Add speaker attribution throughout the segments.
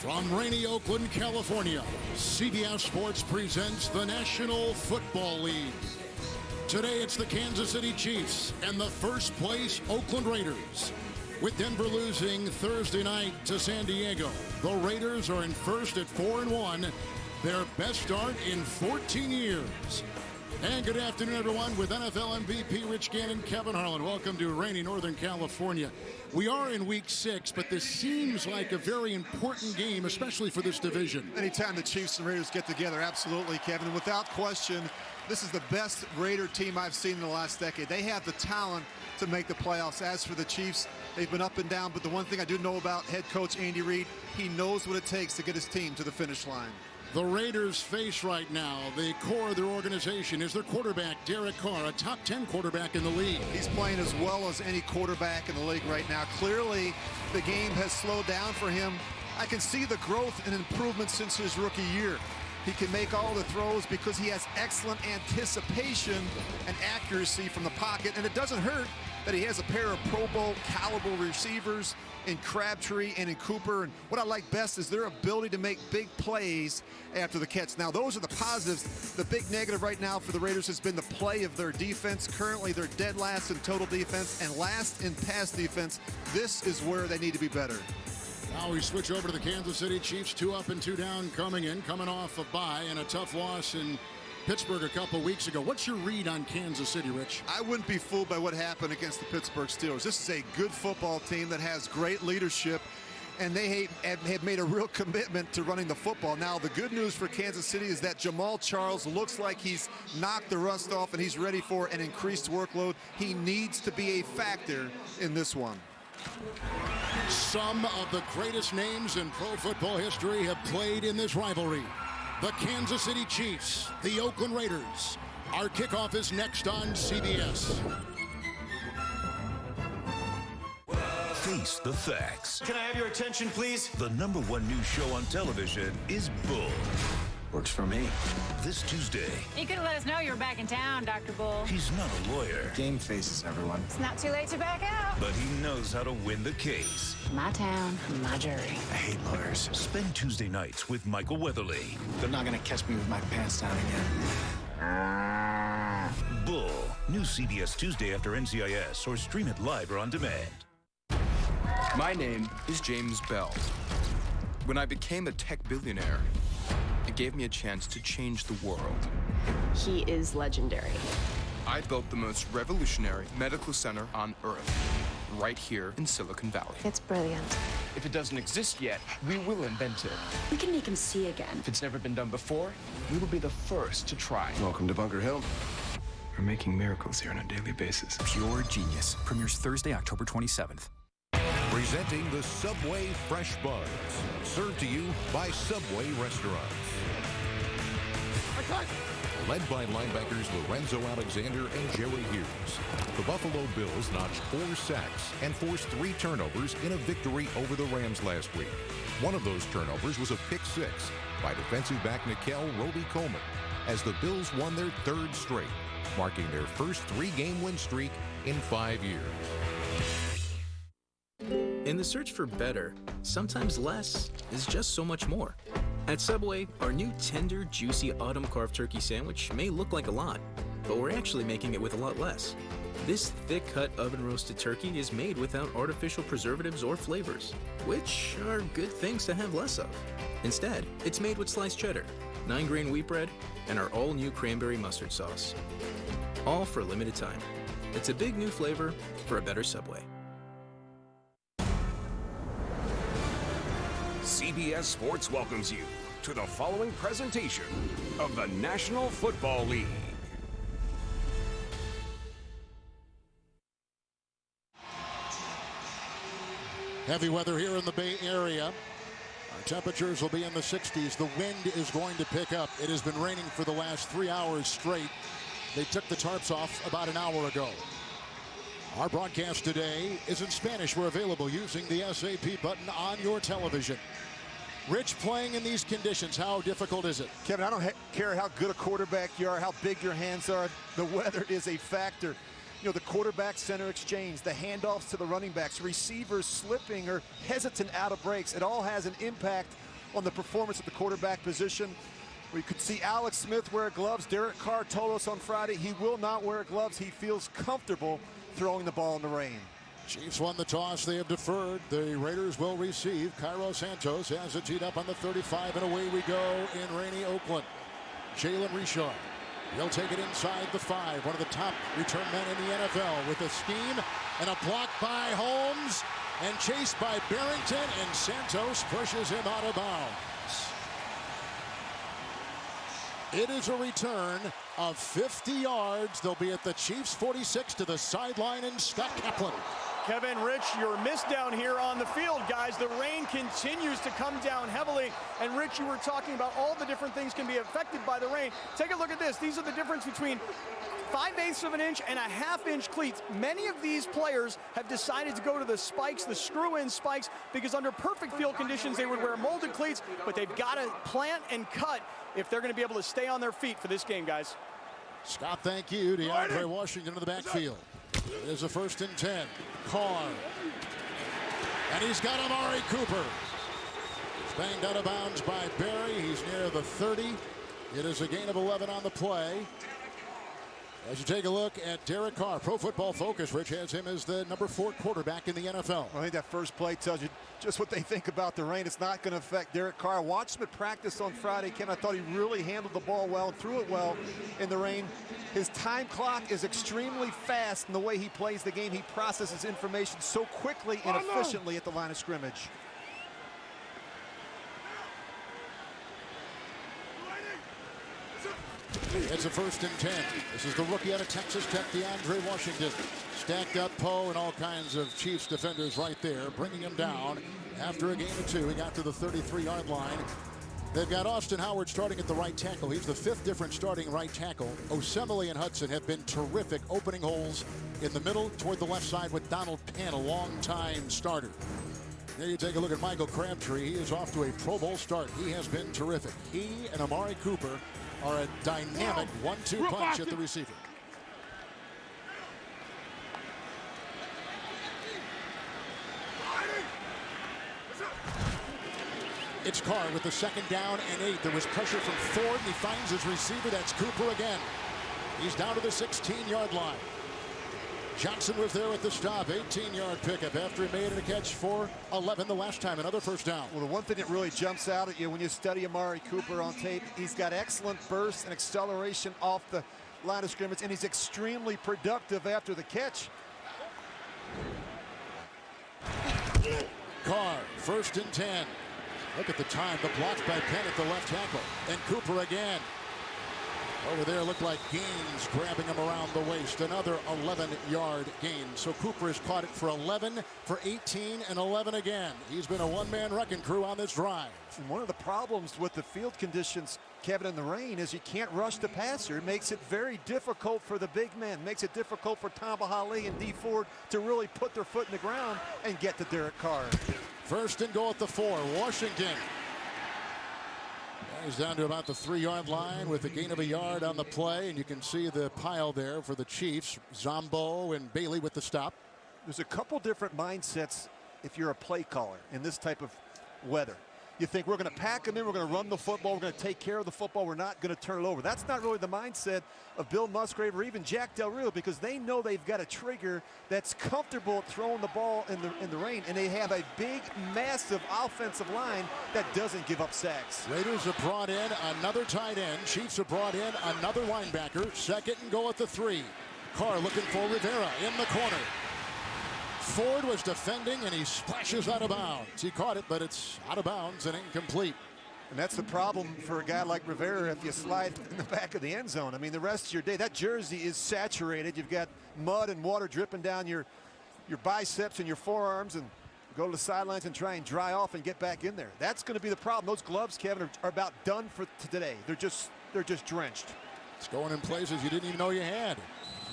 Speaker 1: From rainy Oakland, California, CBS Sports presents the National Football League. Today it's the Kansas City Chiefs and the first place Oakland Raiders. With Denver losing Thursday night to San Diego, the Raiders are in first at 4-1, their best start in 14 years. And good afternoon, everyone, with NFL MVP Rich Gannon, Kevin Harlan. Welcome to rainy Northern California. We are in week 6, but this seems like a very important game, especially for this division.
Speaker 2: Anytime the Chiefs and Raiders get together, absolutely, Kevin. Without question, this is the best Raider team I've seen in the last decade. They have the talent to make the playoffs. As for the Chiefs, they've been up and down, but the one thing I do know about head coach Andy Reid, he knows what it takes to get his team to the finish line.
Speaker 1: The Raiders face right now, the core of their organization is their quarterback, Derek Carr, a top 10 quarterback in the league.
Speaker 2: He's playing as well as any quarterback in the league right now. Clearly, the game has slowed down for him. I can see the growth and improvement since his rookie year. He can make all the throws because he has excellent anticipation and accuracy from the pocket, and it doesn't hurt that he has a pair of Pro Bowl caliber receivers in Crabtree and in Cooper. And what I like best is their ability to make big plays after the catch. Now, those are the positives. The big negative right now for the Raiders has been the play of their defense. Currently, they're dead last in total defense and last in pass defense. This is where they need to be better.
Speaker 1: Now we switch over to the Kansas City Chiefs, 2 up and 2 down coming off a bye and a tough loss in Pittsburgh a couple weeks ago. What's your read on Kansas City, Rich?
Speaker 2: I wouldn't be fooled by what happened against the Pittsburgh Steelers. This is a good football team that has great leadership, and they have made a real commitment to running the football. Now, the good news for Kansas City is that Jamal Charles looks like he's knocked the rust off and he's ready for an increased workload. He needs to be a factor in this one.
Speaker 1: Some of the greatest names in pro football history have played in this rivalry. The Kansas City Chiefs, the Oakland Raiders. Our kickoff is next on CBS.
Speaker 3: Face the facts.
Speaker 4: Can I have your attention, please?
Speaker 3: The #1 news show on television is Bull.
Speaker 4: Works for me.
Speaker 3: This Tuesday.
Speaker 5: You could have let us know you were back in town, Dr. Bull.
Speaker 3: He's not a lawyer.
Speaker 4: Game faces, everyone.
Speaker 5: It's not too late to back out.
Speaker 3: But he knows how to win the case.
Speaker 5: My town, my jury.
Speaker 4: I hate lawyers.
Speaker 3: Spend Tuesday nights with Michael Weatherly.
Speaker 4: They're not going to catch me with my pants down again.
Speaker 3: Bull. New CBS Tuesday after NCIS, or stream it live or on demand.
Speaker 6: My name is James Bell. When I became a tech billionaire, it gave me a chance to change the world.
Speaker 7: He is legendary.
Speaker 6: I built the most revolutionary medical center on Earth, right here in Silicon Valley.
Speaker 7: It's brilliant.
Speaker 8: If it doesn't exist yet, we will invent it.
Speaker 7: We can make him see again.
Speaker 8: If it's never been done before, we will be the first to try.
Speaker 6: Welcome to Bunker Hill. We're making miracles here on a daily basis.
Speaker 9: Pure Genius premieres Thursday, October 27th.
Speaker 10: Presenting the Subway Fresh Buds, served to you by Subway Restaurants. Led by linebackers Lorenzo Alexander and Jerry Hughes, the Buffalo Bills notched 4 sacks and forced 3 turnovers in a victory over the Rams last week. One of those turnovers was a pick 6 by defensive back Nickel Roby-Coleman, as the Bills won their 3rd straight, marking their first 3-game win streak in 5 years.
Speaker 11: In the search for better, sometimes less is just so much more. At Subway, our new tender, juicy autumn carved turkey sandwich may look like a lot, but we're actually making it with a lot less. This thick-cut oven-roasted turkey is made without artificial preservatives or flavors, which are good things to have less of. Instead, it's made with sliced cheddar, 9-grain wheat bread, and our all-new cranberry mustard sauce. All for a limited time. It's a big new flavor for a better Subway.
Speaker 12: CBS Sports welcomes you to the following presentation of the National Football League.
Speaker 1: Heavy weather here in the Bay Area. Our temperatures will be in the 60s. The wind is going to pick up. It has been raining for the last 3 hours straight. They took the tarps off about an hour ago. Our broadcast today is in Spanish. We're available using the SAP button on your television. Rich, playing in these conditions, how difficult is it?
Speaker 2: Kevin, I don't care how good a quarterback you are, how big your hands are. The weather is a factor. You know, the quarterback-center exchange, the handoffs to the running backs, receivers slipping or hesitant out of breaks. It all has an impact on the performance at the quarterback position. We could see Alex Smith wear gloves. Derek Carr told us on Friday he will not wear gloves. He feels comfortable throwing the ball in the rain.
Speaker 1: Chiefs won the toss. They have deferred. The Raiders will receive. Cairo Santos has it teed up on the 35, and away we go in rainy Oakland. Jalen Richard. He'll take it inside the 5. One of the top return men in the NFL with a scheme and a block by Holmes and chased by Barrington, and Santos pushes him out of bounds. It is a return of 50 yards. They'll be at the Chiefs 46 to the sideline, and Scott Maclin.
Speaker 13: Kevin, Rich, you're missed down here on the field, guys. The rain continues to come down heavily. And Rich, you were talking about all the different things can be affected by the rain. Take a look at this. These are the difference between 5/8 of an inch and a 1/2 inch cleats. Many of these players have decided to go to the spikes, the screw-in spikes, because under perfect field conditions, they would wear molded cleats, but they've got to plant and cut if they're going to be able to stay on their feet for this game, guys.
Speaker 1: Scott, thank you. DeAndré Washington in the backfield. There's a 1st and 10. Carr. And he's got Amari Cooper. He's banged out of bounds by Barry. He's near the 30. It is a gain of 11 on the play. As you take a look at Derek Carr, Pro Football Focus, Rich has him as the number 4 quarterback in the NFL.
Speaker 2: I think that first play tells you just what they think about the rain. It's not going to affect Derek Carr. Watched him at practice on Friday, Ken. I thought he really handled the ball well and threw it well in the rain. His time clock is extremely fast in the way he plays the game. He processes information so quickly and efficiently at the line of scrimmage.
Speaker 1: It's a 1st and 10. This is the rookie out of Texas Tech, DeAndré Washington. Stacked up Poe and all kinds of Chiefs defenders right there, bringing him down. After a gain of 2, he got to the 33-yard line. They've got Austin Howard starting at the right tackle. He's the 5th different starting right tackle. Osemele and Hudson have been terrific opening holes in the middle toward the left side with Donald Penn, a long-time starter. There you take a look at Michael Crabtree. He is off to a Pro Bowl start. He has been terrific. He and Amari Cooper are a dynamic 1-2 punch at the receiver. It's Carr with the 2nd down and 8. There was pressure from Ford, and he finds his receiver. That's Cooper again. He's down to the 16-yard line. Johnson was there at the stop. 18-yard pickup after he made it a catch for 11 the last time. Another 1st down.
Speaker 2: Well, the one thing that really jumps out at you when you study Amari Cooper on tape, he's got excellent burst and acceleration off the line of scrimmage, and he's extremely productive after the catch.
Speaker 1: Carr, 1st and 10. Look at the time. The blocks by Penn at the left tackle. And Cooper again. Over there looked like Gaines grabbing him around the waist. Another 11-yard gain. So Cooper has caught it for 11, for 18, and 11 again. He's been a one-man wrecking crew on this drive.
Speaker 2: And one of the problems with the field conditions, Kevin, in the rain is you can't rush the passer. It makes it very difficult for the big men. It makes it difficult for Tamba Hali and D Ford to really put their foot in the ground and get to Derek Carr.
Speaker 1: 1st and goal at the 4. Washington. He's down to about the 3-yard line with a gain of a yard on the play, and you can see the pile there for the Chiefs. Zombo and Bailey with the stop.
Speaker 2: There's a couple different mindsets if you're a play caller in this type of weather. You think we're going to pack them in, we're going to run the football, we're going to take care of the football, we're not going to turn it over. That's not really the mindset of Bill Musgrave or even Jack Del Rio, because they know they've got a trigger that's comfortable throwing the ball in the rain, and they have a big, massive offensive line that doesn't give up sacks.
Speaker 1: Raiders have brought in another tight end. Chiefs have brought in another linebacker. 2nd and goal at the 3. Carr looking for Rivera in the corner. Ford was defending, and he splashes out of bounds. He caught it, but it's out of bounds and incomplete.
Speaker 2: And that's the problem for a guy like Rivera if you slide in the back of the end zone. I mean, the rest of your day, that jersey is saturated. You've got mud and water dripping down your biceps and your forearms, and go to the sidelines and try and dry off and get back in there. That's going to be the problem. Those gloves, Kevin, are about done for today. They're just drenched.
Speaker 1: It's going in places you didn't even know you had.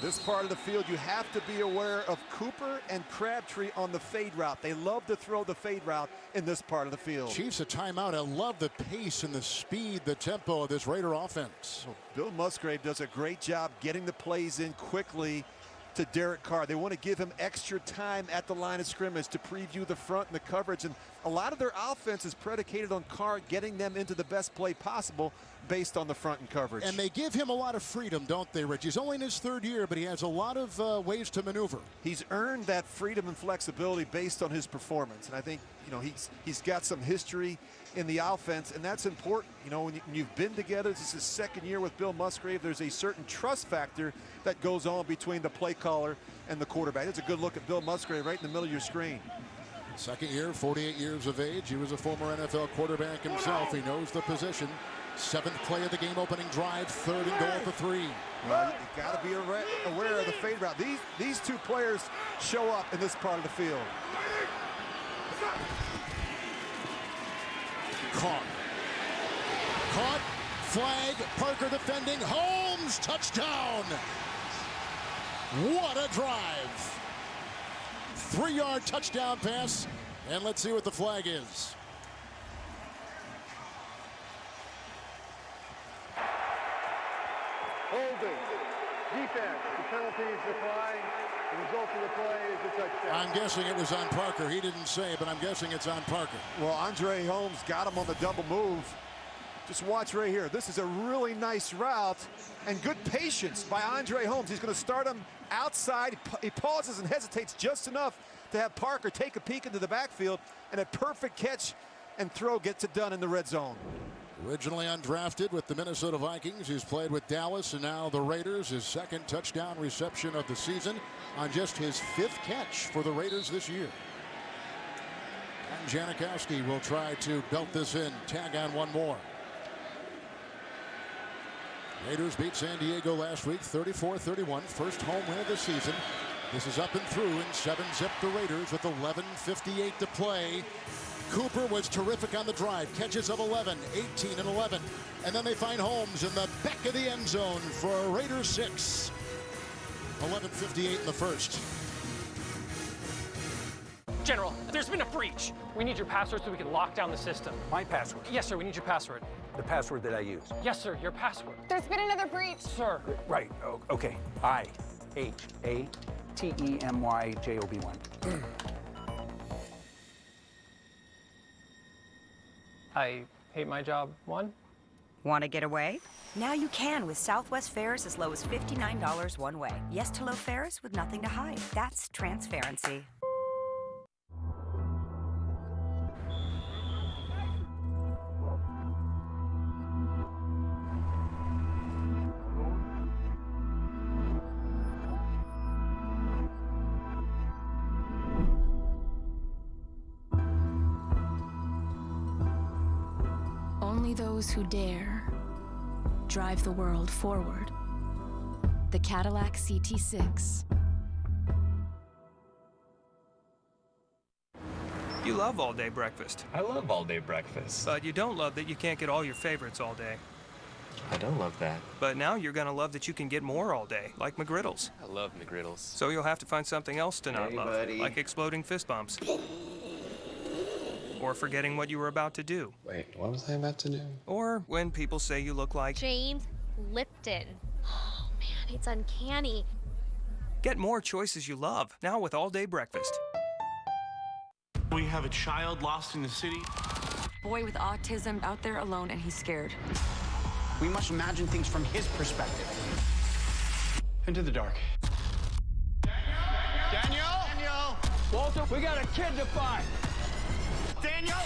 Speaker 2: This part of the field, you have to be aware of Cooper and Crabtree on the fade route. They love to throw the fade route in this part of the field.
Speaker 1: Chiefs a timeout. I love the pace and the speed, the tempo of this Raider offense.
Speaker 2: Well, Bill Musgrave does a great job getting the plays in quickly to Derek Carr. They want to give him extra time at the line of scrimmage to preview the front and the coverage. And a lot of their offense is predicated on Carr getting them into the best play possible based on the front and coverage.
Speaker 1: And they give him a lot of freedom, don't they, Rich? He's only in his 3rd year, but he has a lot of ways to maneuver. He's
Speaker 2: earned that freedom and flexibility based on his performance. And I think, you know, he's got some history in the offense, and that's important. You know, when you've been together, this is his 2nd year with Bill Musgrave, there's a certain trust factor that goes on between the play caller and the quarterback. That's a good look at Bill Musgrave right in the middle of your screen.
Speaker 1: 2nd year, 48 years of age. He was a former NFL quarterback himself. He knows the position. 7th play of the game opening drive, 3rd and goal for 3.
Speaker 2: Well, you got to be aware of the fade route. These two players show up in this part of the field.
Speaker 1: Carr. Caught, flag, Parker defending, Holmes, touchdown! What a drive! 3-yard touchdown pass, and let's see what the flag is.
Speaker 14: Holding, defense, the penalties apply. The result of the play is a touchdown.
Speaker 1: I'm guessing it was on Parker. He didn't say, but I'm guessing it's on Parker.
Speaker 2: Well, Andre Holmes got him on the double move. Just watch right here. This is a really nice route and good patience by Andre Holmes. He's going to start him outside. He pauses and hesitates just enough to have Parker take a peek into the backfield, and a perfect catch and throw gets it done in the red zone.
Speaker 1: Originally undrafted with the Minnesota Vikings, he's played with Dallas and now the Raiders. His 2nd touchdown reception of the season on just his 5th catch for the Raiders this year. And Janikowski will try to belt this in. Tag on one more. Raiders beat San Diego last week 34-31. First home win of the season. This is up and through, and 7-zip the Raiders with 11:58 to play. Cooper was terrific on the drive. Catches of 11, 18 and 11. And then they find Holmes in the back of the end zone for Raiders 6. 11:58 in the first.
Speaker 15: General, there's been a breach. We need your password so we can lock down the system.
Speaker 16: My password?
Speaker 15: Yes, sir, we need your password.
Speaker 16: The password that I use?
Speaker 15: Yes, sir, your password.
Speaker 5: There's been another breach.
Speaker 15: Sir.
Speaker 16: Right, okay. I-H-A-T-E-M-Y-J-O-B-1.
Speaker 15: I hate my job. 1.
Speaker 17: Want to get away? Now you can with Southwest fares as low as $59 one way. Yes to low fares with nothing to hide. That's transparency.
Speaker 18: Only those who dare drive the world forward. The Cadillac CT6.
Speaker 19: You love all-day breakfast.
Speaker 20: I love all-day breakfast.
Speaker 19: But you don't love that you can't get all your favorites all day.
Speaker 20: I don't love that.
Speaker 19: But now you're gonna love that you can get more all day, like McGriddles.
Speaker 20: I love McGriddles.
Speaker 19: So you'll have to find something else to not love,
Speaker 20: buddy.
Speaker 19: like exploding fist bumps. Or forgetting what you were about to do.
Speaker 20: Wait, what was I about to do?
Speaker 19: Or when people say you look like
Speaker 21: James Lipton. Oh man, it's uncanny.
Speaker 19: Get more choices you love, now with all-day breakfast.
Speaker 22: We have a child lost in the city.
Speaker 23: Boy with autism out there alone, and he's scared.
Speaker 8: We must imagine things from his perspective. Into the dark.
Speaker 22: Daniel!
Speaker 8: Walter, we got a kid to find.
Speaker 22: Daniel!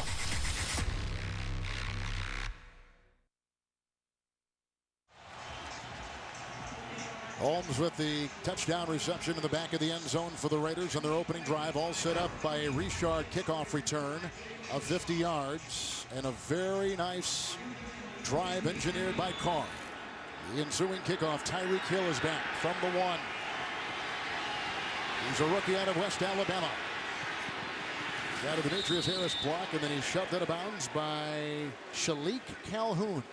Speaker 1: Holmes with the touchdown reception in the back of the end zone for the Raiders on their opening drive, all set up by a Richard kickoff return of 50 yards and a very nice drive engineered by Carr. The ensuing kickoff, Tyreek Hill is back from the 1. He's a rookie out of West Alabama. Out of Demetrius Harris block, and then he's shoved out of bounds by Shalik Calhoun.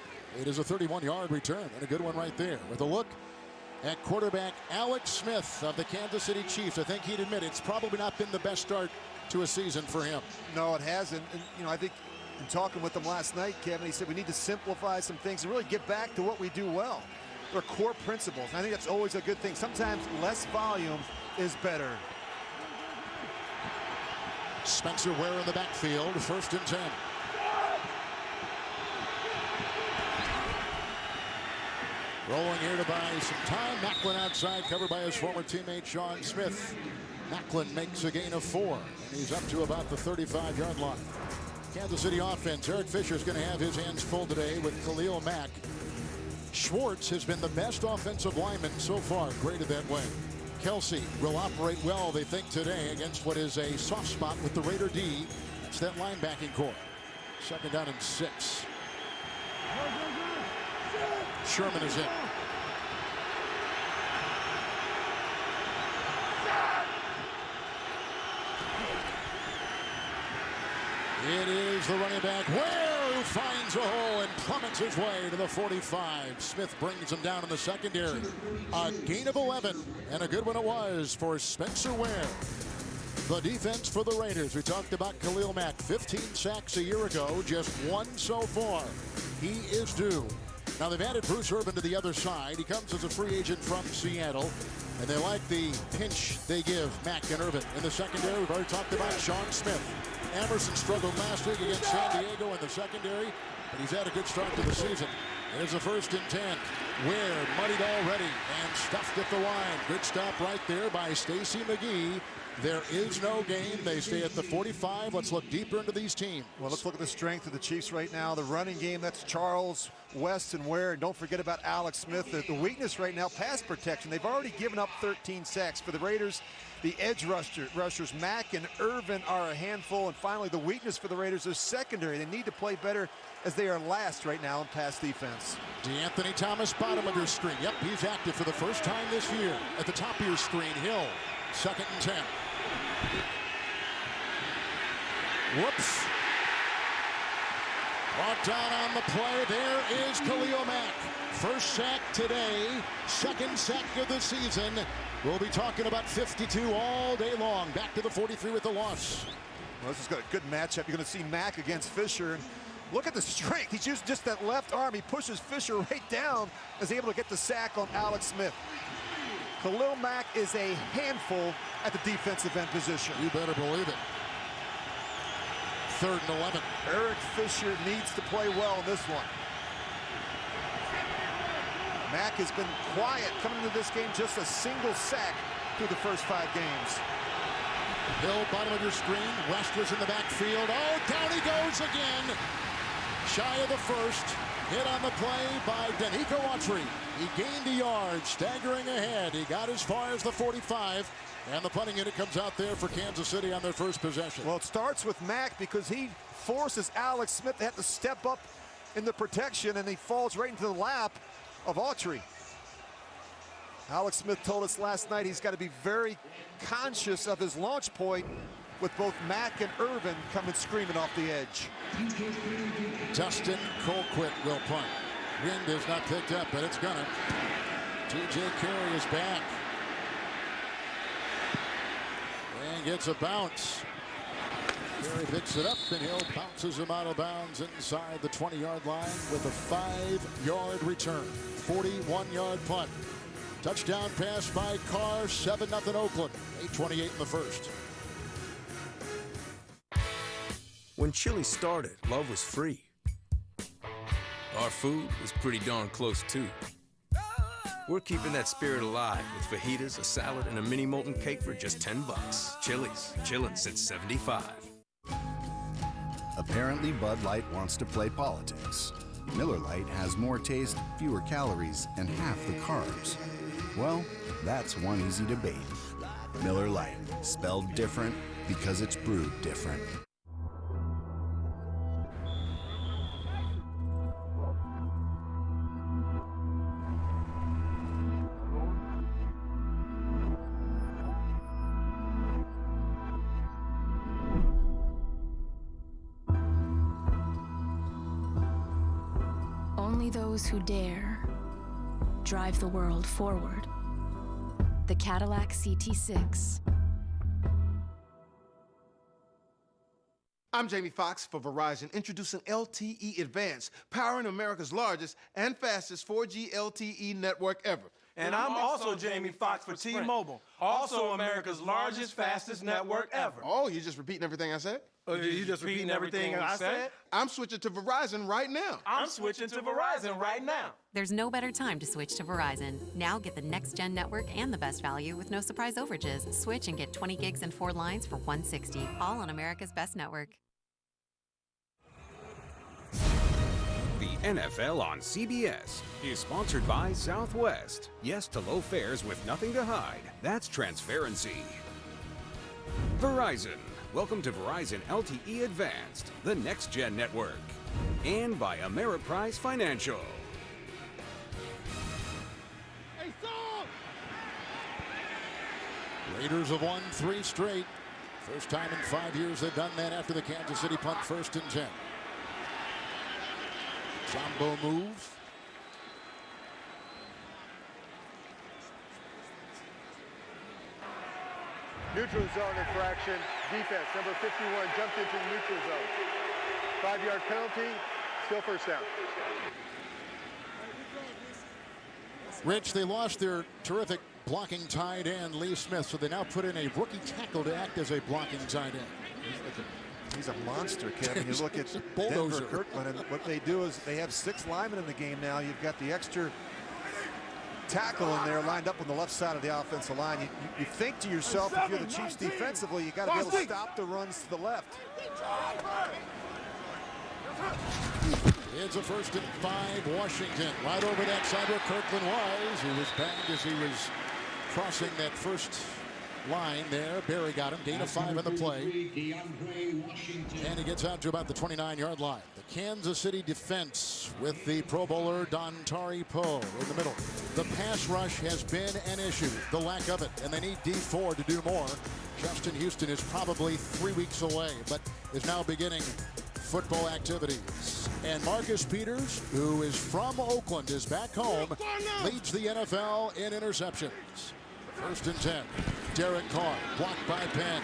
Speaker 1: It is a 31-yard return, and a good one right there. With a look at quarterback Alex Smith of the Kansas City Chiefs. I think he'd admit it's probably not been the best start to a season for him.
Speaker 2: No, it hasn't. And, you know, I think in talking with him last night, Kevin, he said we need to simplify some things and really get back to what we do well. their core principles. And I think that's always a good thing. Sometimes less volume is better.
Speaker 1: Spencer Ware in the backfield, 1st and 10. Rolling here to buy some time. Maclin outside, covered by his former teammate Sean Smith. Maclin makes a gain of 4. And he's up to about the 35-yard line. Kansas City offense. Eric Fisher's going to have his hands full today with Khalil Mack. Schwartz has been the best offensive lineman so far, graded that way. Kelsey will operate well, they think, today against what is a soft spot with the Raider D. It's that linebacking core. 2nd down and 6. Sherman is in. It is the running back Ware who finds a hole and plummets his way to the 45. Smith brings him down in the secondary. A gain of 11, and a good one it was for Spencer Ware. The defense for the Raiders. We talked about Khalil Mack. 15 sacks a year ago, just 1 so far. He is due. Now they've added Bruce Irvin to the other side. He comes as a free agent from Seattle. And they like the pinch they give Mack and Irvin. In the secondary, we've already talked about Sean Smith. Emerson struggled last week against San Diego in the secondary, but he's had a good start to the season. There's a 1st and 10. Ware muddied already and stuffed at the line. Good stop right there by Stacy McGee. There is no gain. They stay at the 45. Let's look deeper into these teams.
Speaker 2: Well, let's look at the strength of the Chiefs right now. The running game, that's Charles, West, and Ware. And don't forget about Alex Smith. The weakness right now, pass protection. They've already given up 13 sacks. For the Raiders, the edge rushers, Mack and Irvin, are a handful. And finally, the weakness for the Raiders is secondary. They need to play better as they are last right now in pass defense.
Speaker 1: DeAnthony Thomas, bottom of your screen. Yep, he's active for the first time this year. At the top of your screen, Hill, 2nd and 10. Whoops. Brought down on the play. There is Khalil Mack. 1st sack today. 2nd sack of the season. We'll be talking about 52 all day long. Back to the 43 with the loss.
Speaker 2: Well, this is a good matchup. You're going to see Mack against Fisher. And look at the strength. He's using just that left arm. He pushes Fisher right down. Is able to get the sack on Alex Smith. Khalil Mack is a handful at the defensive end position.
Speaker 1: You better believe it. 3rd and 11.
Speaker 2: Eric Fisher needs to play well in this one. Mack has been quiet coming into this game, just a single sack through the first 5 games.
Speaker 1: Hill, bottom of your screen. West was in the backfield. Oh, down he goes again. Shy of the 1st. Hit on the play by Danico Autry. He gained a yard, staggering ahead. He got as far as the 45. And the punting unit comes out there for Kansas City on their 1st possession.
Speaker 2: Well, it starts with Mack because he forces Alex Smith to have to step up in the protection, and he falls right into the lap of Autry. Alex Smith told us last night he's got to be very conscious of his launch point with both Mack and Irvin coming screaming off the edge.
Speaker 1: Dustin Colquitt will punt. Wind is not picked up, but it's gonna. T.J. Carey is back. And gets a bounce. Carey picks it up, and Hill bounces him out of bounds inside the 20-yard line with a 5-yard return. 41-yard punt. Touchdown pass by Carr, 7-0 Oakland. 8:28 in the 1st.
Speaker 11: When Chili started, love was free. Our food was pretty darn close, too. We're keeping that spirit alive with fajitas, a salad, and a mini molten cake for just $10. Chili's, chillin' since '75.
Speaker 3: Apparently, Bud Light wants to play politics. Miller Lite has more taste, fewer calories, and half the carbs. Well, that's one easy debate. Miller Lite, spelled different because it's brewed different.
Speaker 18: Only those who dare drive the world forward. The Cadillac CT6.
Speaker 4: I'm Jamie Foxx for Verizon, introducing LTE Advanced, powering America's largest and fastest 4G LTE network ever.
Speaker 22: And I'm also Jamie Foxx for T-Mobile, also America's largest, fastest network ever.
Speaker 4: Oh, you just repeating everything I said?
Speaker 22: You just repeating everything I said?
Speaker 4: I'm switching to Verizon right now.
Speaker 22: I'm switching to Verizon right now.
Speaker 6: There's no better time to switch to Verizon. Now get the next-gen network and the best value with no surprise overages. Switch and get 20 gigs and 4 lines for $160, all on America's best network.
Speaker 12: The NFL on CBS is sponsored by Southwest. Yes to low fares with nothing to hide. That's transparency. Verizon. Welcome to Verizon LTE Advanced, the next-gen network. And by Ameriprise Financial.
Speaker 1: Raiders have won 3 straight. First time in 5 years they've done that after the Kansas City punt, 1st and 10. Jumbo move.
Speaker 14: Neutral zone infraction. Defense, number 51, jumped into the neutral zone. 5-yard penalty, still first down.
Speaker 1: Rich, they lost their terrific blocking tight end, Lee Smith, so they now put in a rookie tackle to act as a blocking tight end.
Speaker 2: He's a monster, Kevin. You look at Denver Kirkland, and what they do is they have 6 linemen in the game now. You've got the extra tackle in there lined up on the left side of the offensive line. You think to yourself, if you're the Chiefs defensively, you got to be able to stop the runs to the left.
Speaker 1: It's a 1st and 5, Washington. Right over that side where Kirkland was. He was banged as he was crossing that first line there. Barry got him. Gain of 5 in the play. DeAndré Washington. And he gets out to about the 29-yard line. The Kansas City defense with the Pro Bowler Dontari Poe in the middle. The pass rush has been an issue, the lack of it, and they need D4 to do more. Justin Houston is probably 3 weeks away, but is now beginning football activities. And Marcus Peters, who is from Oakland, is back home, leads the NFL in interceptions. 1st and 10. Derek Carr, blocked by Penn.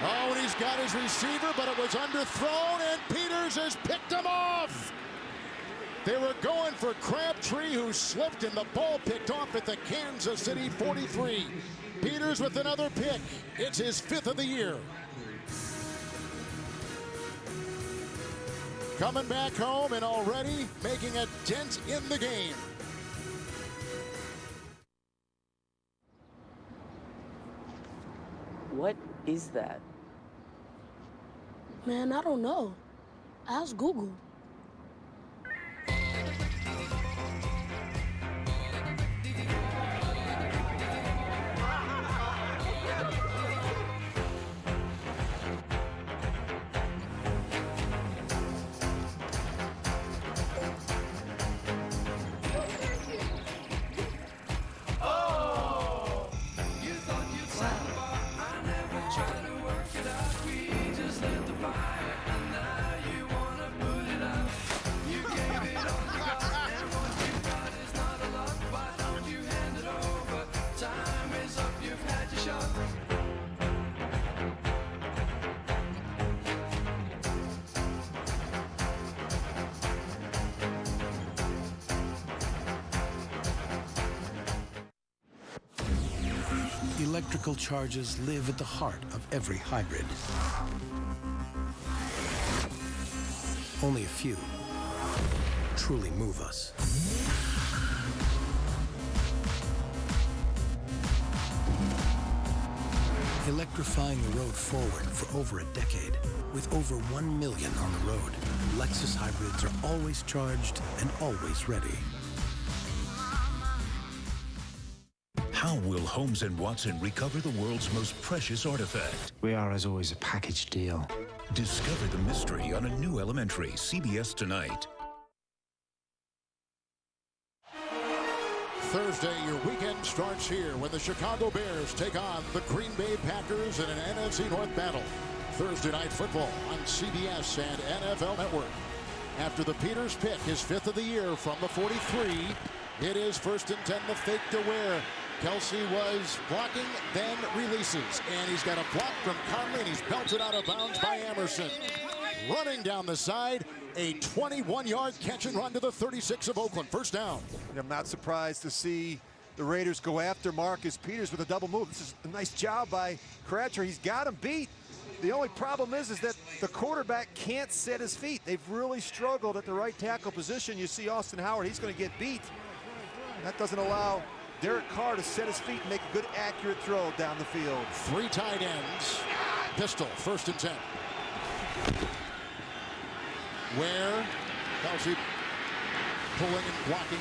Speaker 1: Oh, and he's got his receiver, but it was underthrown, and Peters has picked him off. They were going for Crabtree, who slipped, and the ball picked off at the Kansas City 43. Peters with another pick. It's his 5th of the year. Coming back home and already making a dent in the game.
Speaker 7: What is that?
Speaker 24: Man, I don't know. Ask Google.
Speaker 25: Electrical charges live at the heart of every hybrid. Only a few truly move us. Electrifying the road forward for over a decade. With over 1 million on the road, Lexus hybrids are always charged and always ready.
Speaker 26: How will Holmes & Watson recover the world's most precious artifact?
Speaker 27: We are, as always, a package deal.
Speaker 26: Discover the mystery on a new Elementary, CBS tonight.
Speaker 1: Thursday, your weekend starts here when the Chicago Bears take on the Green Bay Packers in an NFC North battle. Thursday night football on CBS and NFL Network. After the Peters pick, his 5th of the year from the 43, it is 1st and 10, the fake to Ware. Kelsey was blocking, then releases. And he's got a block from Conley, and he's belted out of bounds by Emerson. Running down the side, a 21-yard catch and run to the 36 of Oakland. First down.
Speaker 2: I'm not surprised to see the Raiders go after Marcus Peters with a double move. This is a nice job by Crabtree. He's got him beat. The only problem is that the quarterback can't set his feet. They've really struggled at the right tackle position. You see Austin Howard, he's going to get beat. That doesn't allow Derek Carr to set his feet and make a good, accurate throw down the field.
Speaker 1: 3 tight ends. Pistol, 1st and 10. Ware, Kelsey pulling and blocking.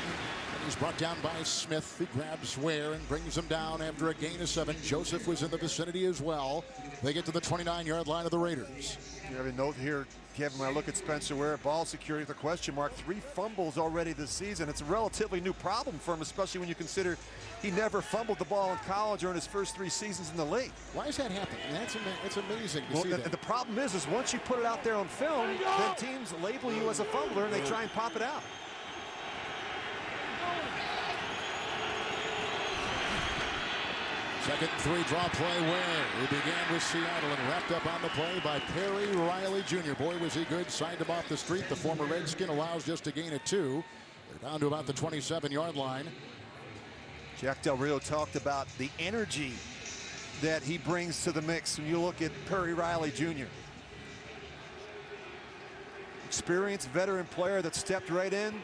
Speaker 1: And he's brought down by Smith, who grabs Ware and brings him down after a gain of 7. Joseph was in the vicinity as well. They get to the 29-yard line of the Raiders.
Speaker 2: You have a note here, Kevin, when I look at Spencer Ware, ball security with a question mark. 3 fumbles already this season. It's a relatively new problem for him, especially when you consider he never fumbled the ball in college or in his first 3 seasons in the league.
Speaker 1: Why does that happen? I mean, it's amazing to see that.
Speaker 2: And the problem is once you put it out there on film, then teams label you as a fumbler and they try and pop it out.
Speaker 1: Second and 3 draw play Ware, who began with Seattle and wrapped up on the play by Perry Riley Jr. Boy, was he good. Signed him off the street. The former Redskin allows just a gain of 2. They're down to about the 27-yard line.
Speaker 2: Jack Del Rio talked about the energy that he brings to the mix when you look at Perry Riley Jr. Experienced veteran player that stepped right in,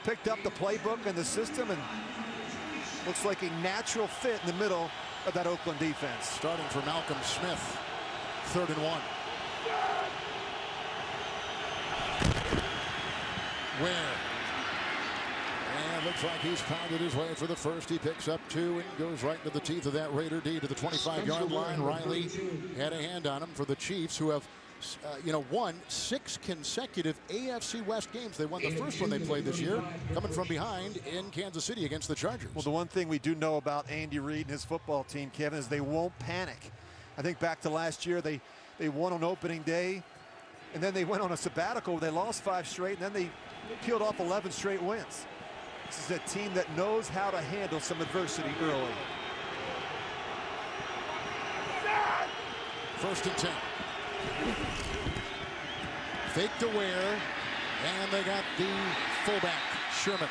Speaker 2: picked up the playbook and the system, and looks like a natural fit in the middle of that Oakland defense.
Speaker 1: Starting for Malcolm Smith, 3rd and 1. Ware. And looks like he's pounded his way for the first. He picks up 2 and goes right into the teeth of that Raider D to the 25-yard line. Riley had a hand on him for the Chiefs, who have won 6 consecutive AFC West games. They won the first one they played this year, coming from behind in Kansas City against the Chargers.
Speaker 2: Well, the one thing we do know about Andy Reid and his football team, Kevin, is they won't panic. I think back to last year, they won on opening day, and then they went on a sabbatical. They lost 5 straight, and then they peeled off 11 straight wins. This is a team that knows how to handle some adversity early.
Speaker 1: 1st and 10. Fake to Ware, and they got the fullback, Sherman.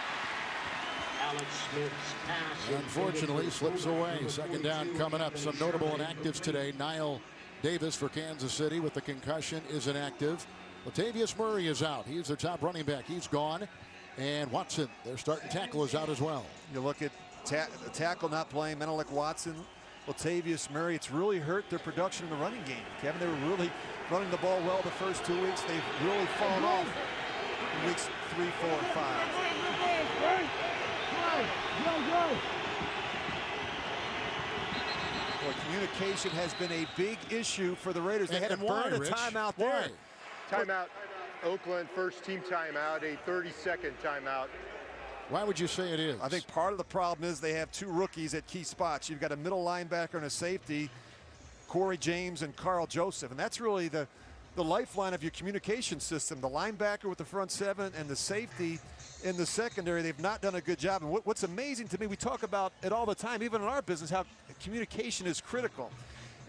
Speaker 1: Unfortunately, slips away. 2nd down coming up. Some notable inactives today. Niall Davis for Kansas City with the concussion is inactive. Latavius Murray is out. He's their top running back. He's gone. And Watson, their starting tackle, is out as well.
Speaker 2: You look at tackle not playing, Menelik Watson, Latavius Murray. It's really hurt their production in the running game. Kevin, they were really running the ball well the first 2 weeks. They've really fallen off in weeks 3, 4, and 5. Boy, communication has been a big issue for the Raiders. They had to burn a timeout there.
Speaker 14: Timeout. Oakland, first team timeout, a 30-second timeout.
Speaker 1: Why would you say it is?
Speaker 2: I think part of the problem is they have 2 rookies at key spots. You've got a middle linebacker and a safety, Corey James and Carl Joseph, and that's really the lifeline of your communication system. The linebacker with the front 7 and the safety in the secondary. They've not done a good job. And what's amazing to me, we talk about it all the time, even in our business, how communication is critical.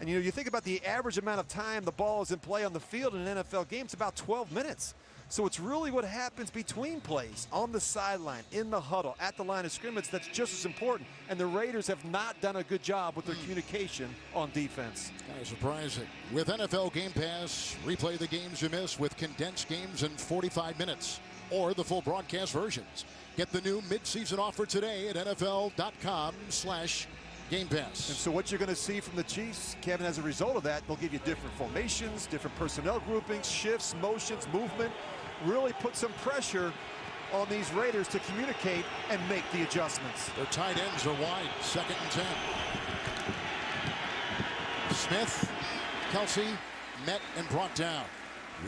Speaker 2: And you think about the average amount of time the ball is in play on the field in an NFL game, it's about 12 minutes. So it's really what happens between plays, on the sideline, in the huddle, at the line of scrimmage, that's just as important. And the Raiders have not done a good job with their communication on defense.
Speaker 1: Kind of surprising. With NFL Game Pass, replay the games you miss with condensed games in 45 minutes or the full broadcast versions. Get the new midseason offer today at NFL.com/Game Pass.
Speaker 2: And so what you're going to see from the Chiefs, Kevin, as a result of that, they'll give you different formations, different personnel groupings, shifts, motions, movement. Really put some pressure on these Raiders to communicate and make the adjustments.
Speaker 1: Their tight ends are wide. 2nd and 10. Smith, Kelsey, met and brought down.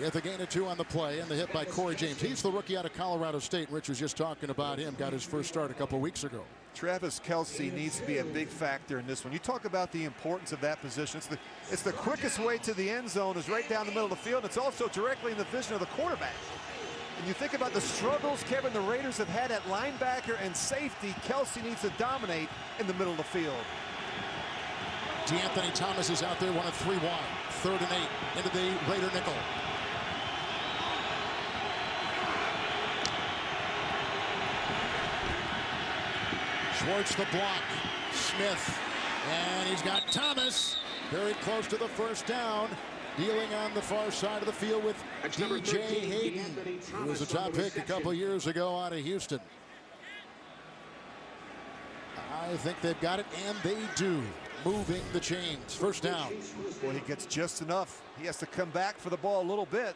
Speaker 1: With a gain of 2 on the play and the hit by Corey James. He's the rookie out of Colorado State. Rich was just talking about him. Got his first start a couple weeks ago.
Speaker 2: Travis Kelce needs to be a big factor in this one. You talk about the importance of that position. It's the quickest way to the end zone is right down the middle of the field. It's also directly in the vision of the quarterback. And you think about the struggles, Kevin, the Raiders have had at linebacker and safety. Kelsey needs to dominate in the middle of the field.
Speaker 1: DeAnthony Thomas is out there, 1 of 3 wide. 3rd and 8 into the Raider nickel. Schwartz the block. Smith. And he's got Thomas very close to the first down. Dealing on the far side of the field with DJ Hayden, who was a top pick a couple years ago out of Houston. I think they've got it, and they do. Moving the chains. First down.
Speaker 2: Well, he gets just enough. He has to come back for the ball a little bit.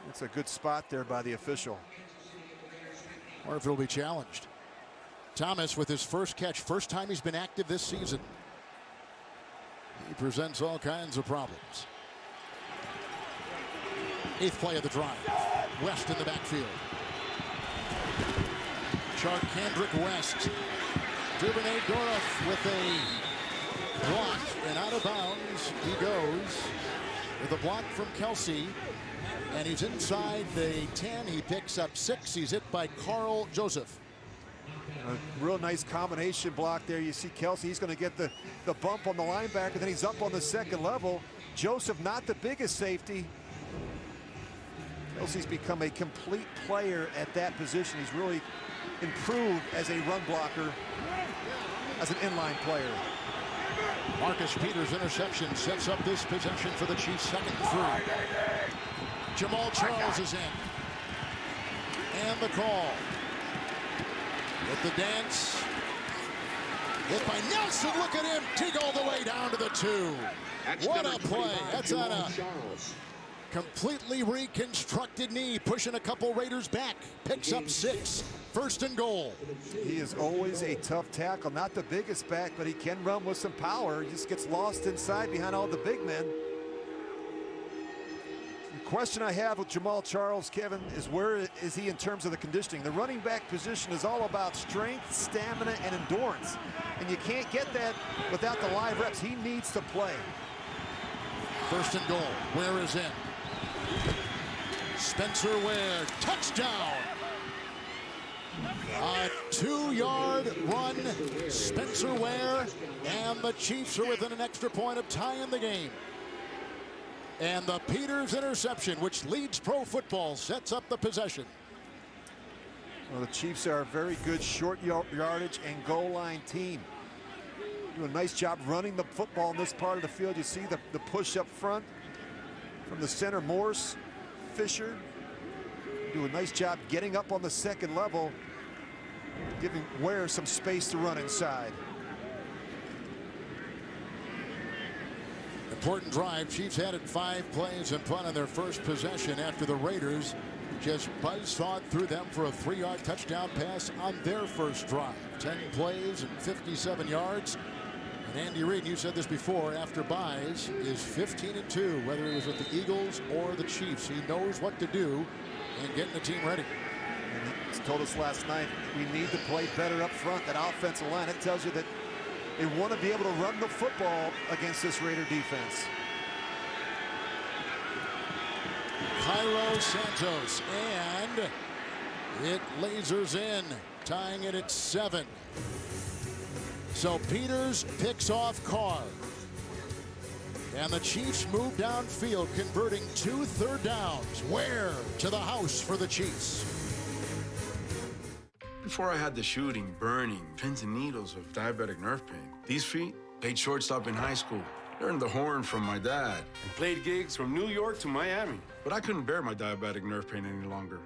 Speaker 2: It's a good spot there by the official.
Speaker 1: Or if it'll be challenged. Thomas with his first catch. First time he's been active this season. He presents all kinds of problems. 8th play of the drive. West in the backfield. Charkandrick West. Duvernay Dorough with a block, and out of bounds he goes with a block from Kelsey, and he's inside the 10. He picks up 6. He's hit by Carl Joseph.
Speaker 2: A real nice combination block there. You see Kelsey, he's going to get the bump on the linebacker, then he's up on the second level. Joseph, not the biggest safety. Kelsey's become a complete player at that position. He's really improved as a run blocker, as an inline player.
Speaker 1: Marcus Peters' interception sets up this possession for the Chiefs. 2nd and 3. Jamal Charles is in. And the call. With the dance. Hit by Nelson. Look at him. Dig all the way down to the 2. What a play. That's on a completely reconstructed knee. Pushing a couple Raiders back. Picks up 6. 1st and goal.
Speaker 2: He is always a tough tackle. Not the biggest back, but he can run with some power. He just gets lost inside behind all the big men. The question I have with Jamal Charles, Kevin, is where is he in terms of the conditioning? The running back position is all about strength, stamina, and endurance. And you can't get that without the live reps. He needs to play.
Speaker 1: 1st and goal. Ware is in. Spencer Ware. Touchdown. A 2-yard run. Spencer Ware. And the Chiefs are within an extra point of tying the game. And the Peters interception, which leads pro football, sets up the possession.
Speaker 2: Well, the Chiefs are a very good short yardage and goal line team. Do a nice job running the football in this part of the field. You see the push up front from the center, Morse, Fisher. Do a nice job getting up on the second level, giving Ware some space to run inside.
Speaker 1: Important drive. Chiefs had it 5 plays and punt on their first possession after the Raiders just buzzsawed through them for a 3-yard touchdown pass on their first drive. 10 plays and 57 yards. And Andy Reid, you said this before, after buys is 15-2, whether it was with the Eagles or the Chiefs. He knows what to do in getting the team ready.
Speaker 2: And he told us last night, we need to play better up front. That offensive line, it tells you that they want to be able to run the football against this Raider defense.
Speaker 1: Cairo Santos, and it lasers in, tying it at 7. So Peters picks off Carr. And the Chiefs move downfield, converting 2 third downs. Ware to the house for the Chiefs.
Speaker 5: Before I had the shooting, burning, pins and needles of diabetic nerve pain, these feet played shortstop in high school, learned the horn from my dad, and played gigs from New York to Miami. But I couldn't bear my diabetic nerve pain any longer.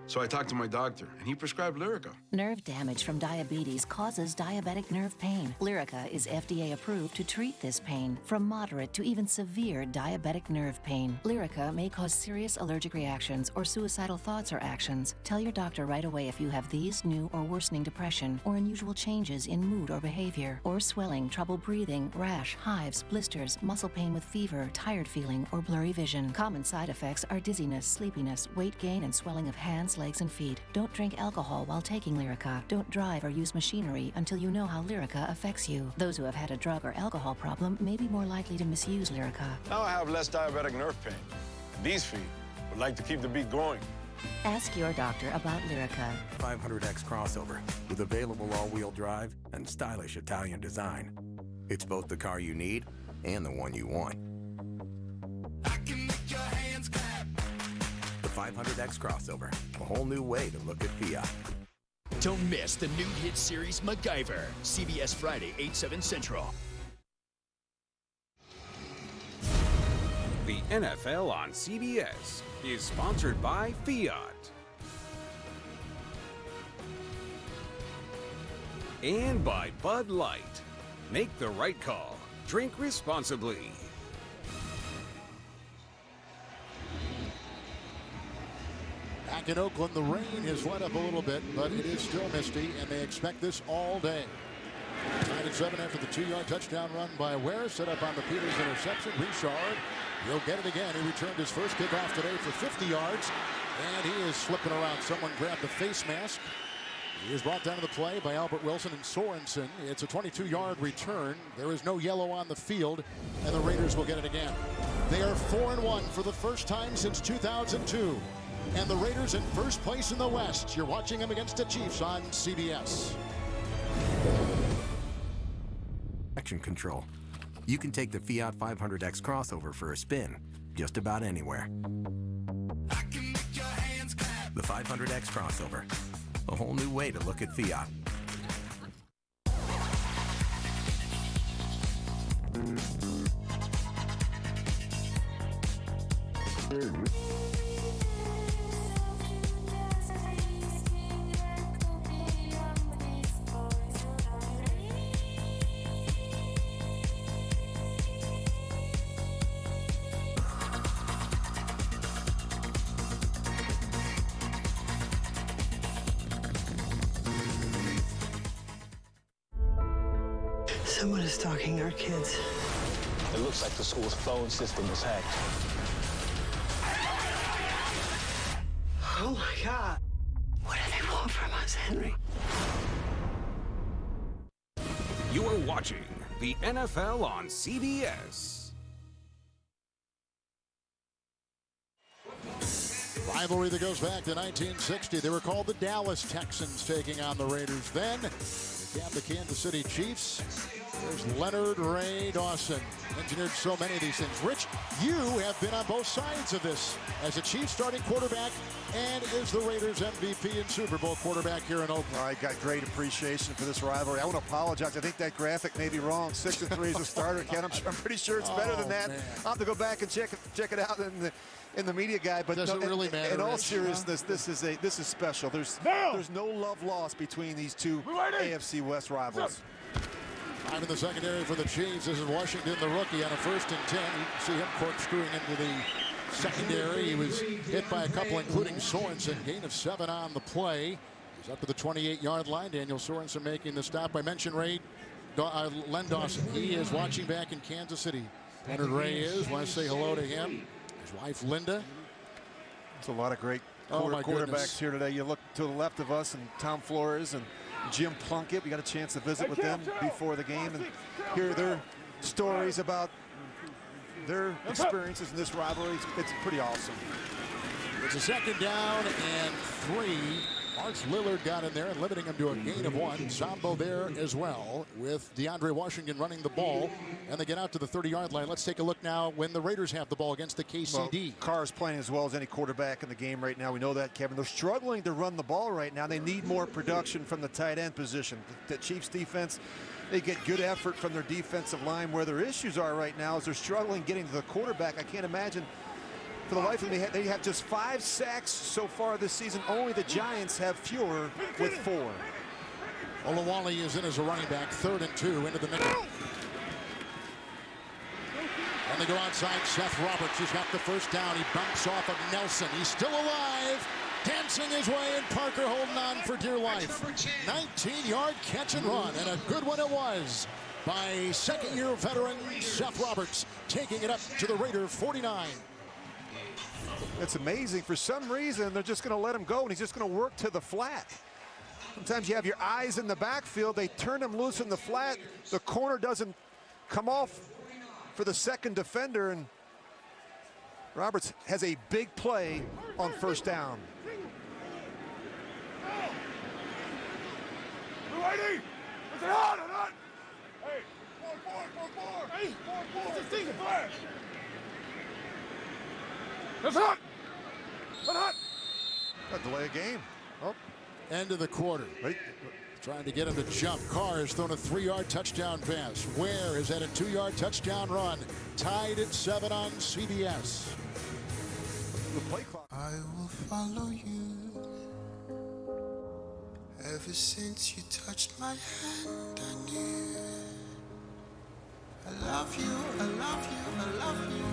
Speaker 5: So I talked to my doctor, and he prescribed Lyrica.
Speaker 7: Nerve damage from diabetes causes diabetic nerve pain. Lyrica is FDA approved to treat this pain, from moderate to even severe diabetic nerve pain. Lyrica may cause serious allergic reactions or suicidal thoughts or actions. Tell your doctor right away if you have these, new or worsening depression, or unusual changes in mood or behavior, or swelling, trouble breathing, rash, hives, blisters, muscle pain with fever, tired feeling, or blurry vision. Common side effects are dizziness, sleepiness, weight gain, and swelling of hands, legs, and feet. Don't drink alcohol while taking Lyrica. Don't drive or use machinery until you know how Lyrica affects you. Those who have had a drug or alcohol problem may be more likely to misuse Lyrica.
Speaker 5: Now I have less diabetic nerve pain. These feet will I'd like to keep the beat going.
Speaker 7: Ask your doctor about Lyrica.
Speaker 25: 500X crossover with available all-wheel drive and stylish Italian design. It's both the car you need and the one you want. The 500X crossover, a whole new way to look at Fiat.
Speaker 9: Don't miss the new hit series MacGyver. CBS Friday, 8/7 Central.
Speaker 12: The NFL on CBS is sponsored by Fiat. And by Bud Light. Make the right call. Drink responsibly.
Speaker 1: Back in Oakland, the rain has let up a little bit, but it is still misty, and they expect this all day. 9-7 after the 2-yard touchdown run by Ware, set up on the Peters interception. Richard, he'll get it again. He returned his first kickoff today for 50 yards, and he is slipping around. Someone grabbed the face mask. He is brought down to the play by Albert Wilson and Sorensen. It's a 22-yard return. There is no yellow on the field, and the Raiders will get it again. They are 4-1 for the first time since 2002. And the Raiders in first place in the West. You're watching them against the Chiefs on CBS.
Speaker 25: Action control. You can take the Fiat 500X crossover for a spin just about anywhere. The 500X crossover, a whole new way to look at Fiat.
Speaker 10: Someone is stalking our kids.
Speaker 27: It looks like the school's phone system was hacked.
Speaker 10: Oh my God. What do they want from us, Henry?
Speaker 12: You are watching the NFL on CBS.
Speaker 1: Rivalry that goes back to 1960. They were called the Dallas Texans, taking on the Raiders. Then they capped the Kansas City Chiefs. There's Leonard Ray Dawson. Engineered so many of these things. Rich, you have been on both sides of this as a Chiefs starting quarterback and as the Raiders MVP and Super Bowl quarterback here in Oakland.
Speaker 2: I got great appreciation for this rivalry. I want to apologize. I think that graphic may be wrong. 6-3 is a starter, Ken. I'm pretty sure it's better than that.
Speaker 1: Man.
Speaker 2: I'll have to go back and check it out in the media guide. But
Speaker 1: doesn't really matter.
Speaker 2: In all seriousness, this is special. There's no love lost between these two AFC West rivals.
Speaker 1: I'm in the secondary for the Chiefs. This is Washington, the rookie, on a 1st and 10. You can see him corkscrewing into the secondary. He was hit by a couple, including Sorensen. Gain of 7 on the play. He's up to the 28-yard line. Daniel Sorensen making the stop. I mentioned Len Dawson. He is watching back in Kansas City. Leonard Ray is. Want to say hello to him. His wife, Linda.
Speaker 2: There's a lot of great
Speaker 1: my
Speaker 2: quarterbacks
Speaker 1: goodness.
Speaker 2: here today. You look to the left of us, and Tom Flores and Jim Plunkett. We got a chance to visit with them before the game and hear their stories about their experiences in this rivalry. It's pretty awesome.
Speaker 1: It's a 2nd down and 3. March Lillard got in there and limiting him to a gain of 1. Sambo there as well with DeAndré Washington running the ball. And they get out to the 30-yard line. Let's take a look now when the Raiders have the ball against the KCD.
Speaker 2: Well, Carr is playing as well as any quarterback in the game right now. We know that, Kevin. They're struggling to run the ball right now. They need more production from the tight end position. The Chiefs defense, they get good effort from their defensive line. Where their issues are right now is they're struggling getting to the quarterback. I can't imagine for the life of me, they have just 5 sacks so far this season. Only the Giants have fewer with 4.
Speaker 1: Olawale is in as a running back. 3rd and 2 into the middle. And they go outside. Seth Roberts, he's got the 1st down. He bumps off of Nelson. He's still alive. Dancing his way, and Parker holding on for dear life. 19-yard catch and run, and a good one it was by 2nd-year veteran Seth Roberts, taking it up to the Raider 49.
Speaker 2: It's amazing. For some reason, they're just going to let him go, and he's just going to work to the flat. Sometimes you have your eyes in the backfield. They turn him loose in the flat. The corner doesn't come off for the 2nd defender, and Roberts has a big play on first down.
Speaker 22: Hey, that's hot.
Speaker 2: Delay a game.
Speaker 1: Oh, end of the quarter.
Speaker 2: Right.
Speaker 1: Trying to get him to jump. Carr has thrown a 3-yard touchdown pass. Ware has had a 2-yard touchdown run. Tied at 7 on CBS.
Speaker 2: The play clock.
Speaker 13: I will follow you. Ever since you touched my hand, I knew. I love you, I love you, I love you.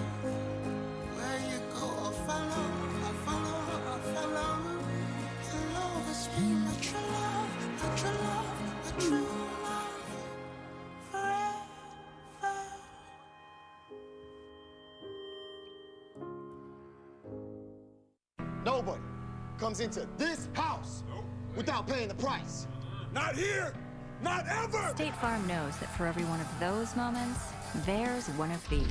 Speaker 13: Where you go, I'll follow, I'll follow, I'll follow. You'll always be my true love, my true love, my true love. Forever.
Speaker 15: Nobody comes into this house without paying the price.
Speaker 22: Not here! Not ever!
Speaker 16: State Farm knows that for every one of those moments, there's one of these.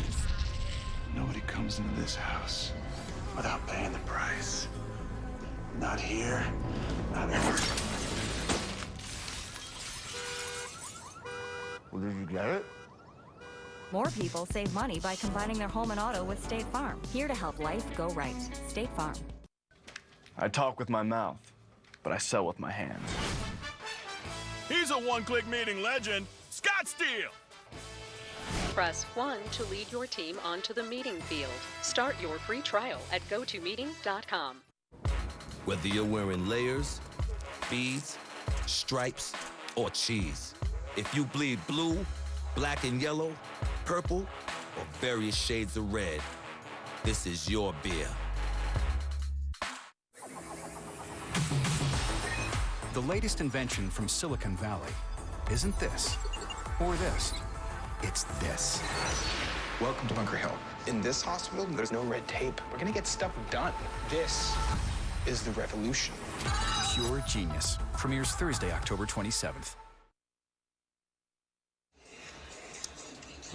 Speaker 27: Nobody comes into this house without paying the price. Not here, not ever.
Speaker 15: Well, did you get it?
Speaker 16: More people save money by combining their home and auto with State Farm. Here to help life go right. State Farm.
Speaker 17: I talk with my mouth, but I sell with my hands.
Speaker 9: He's a one-click meeting legend, Scott Steele.
Speaker 19: Press 1 to lead your team onto the meeting field. Start your free trial at gotomeeting.com.
Speaker 20: Whether you're wearing layers, beads, stripes, or cheese. If you bleed blue, black and yellow, purple, or various shades of red, this is your beer.
Speaker 3: The latest invention from Silicon Valley isn't this or this. It's this.
Speaker 21: Welcome to Bunker Hill. In this hospital, there's no red tape. We're gonna get stuff done. This is the revolution.
Speaker 3: Pure genius. Premieres Thursday, October 27th.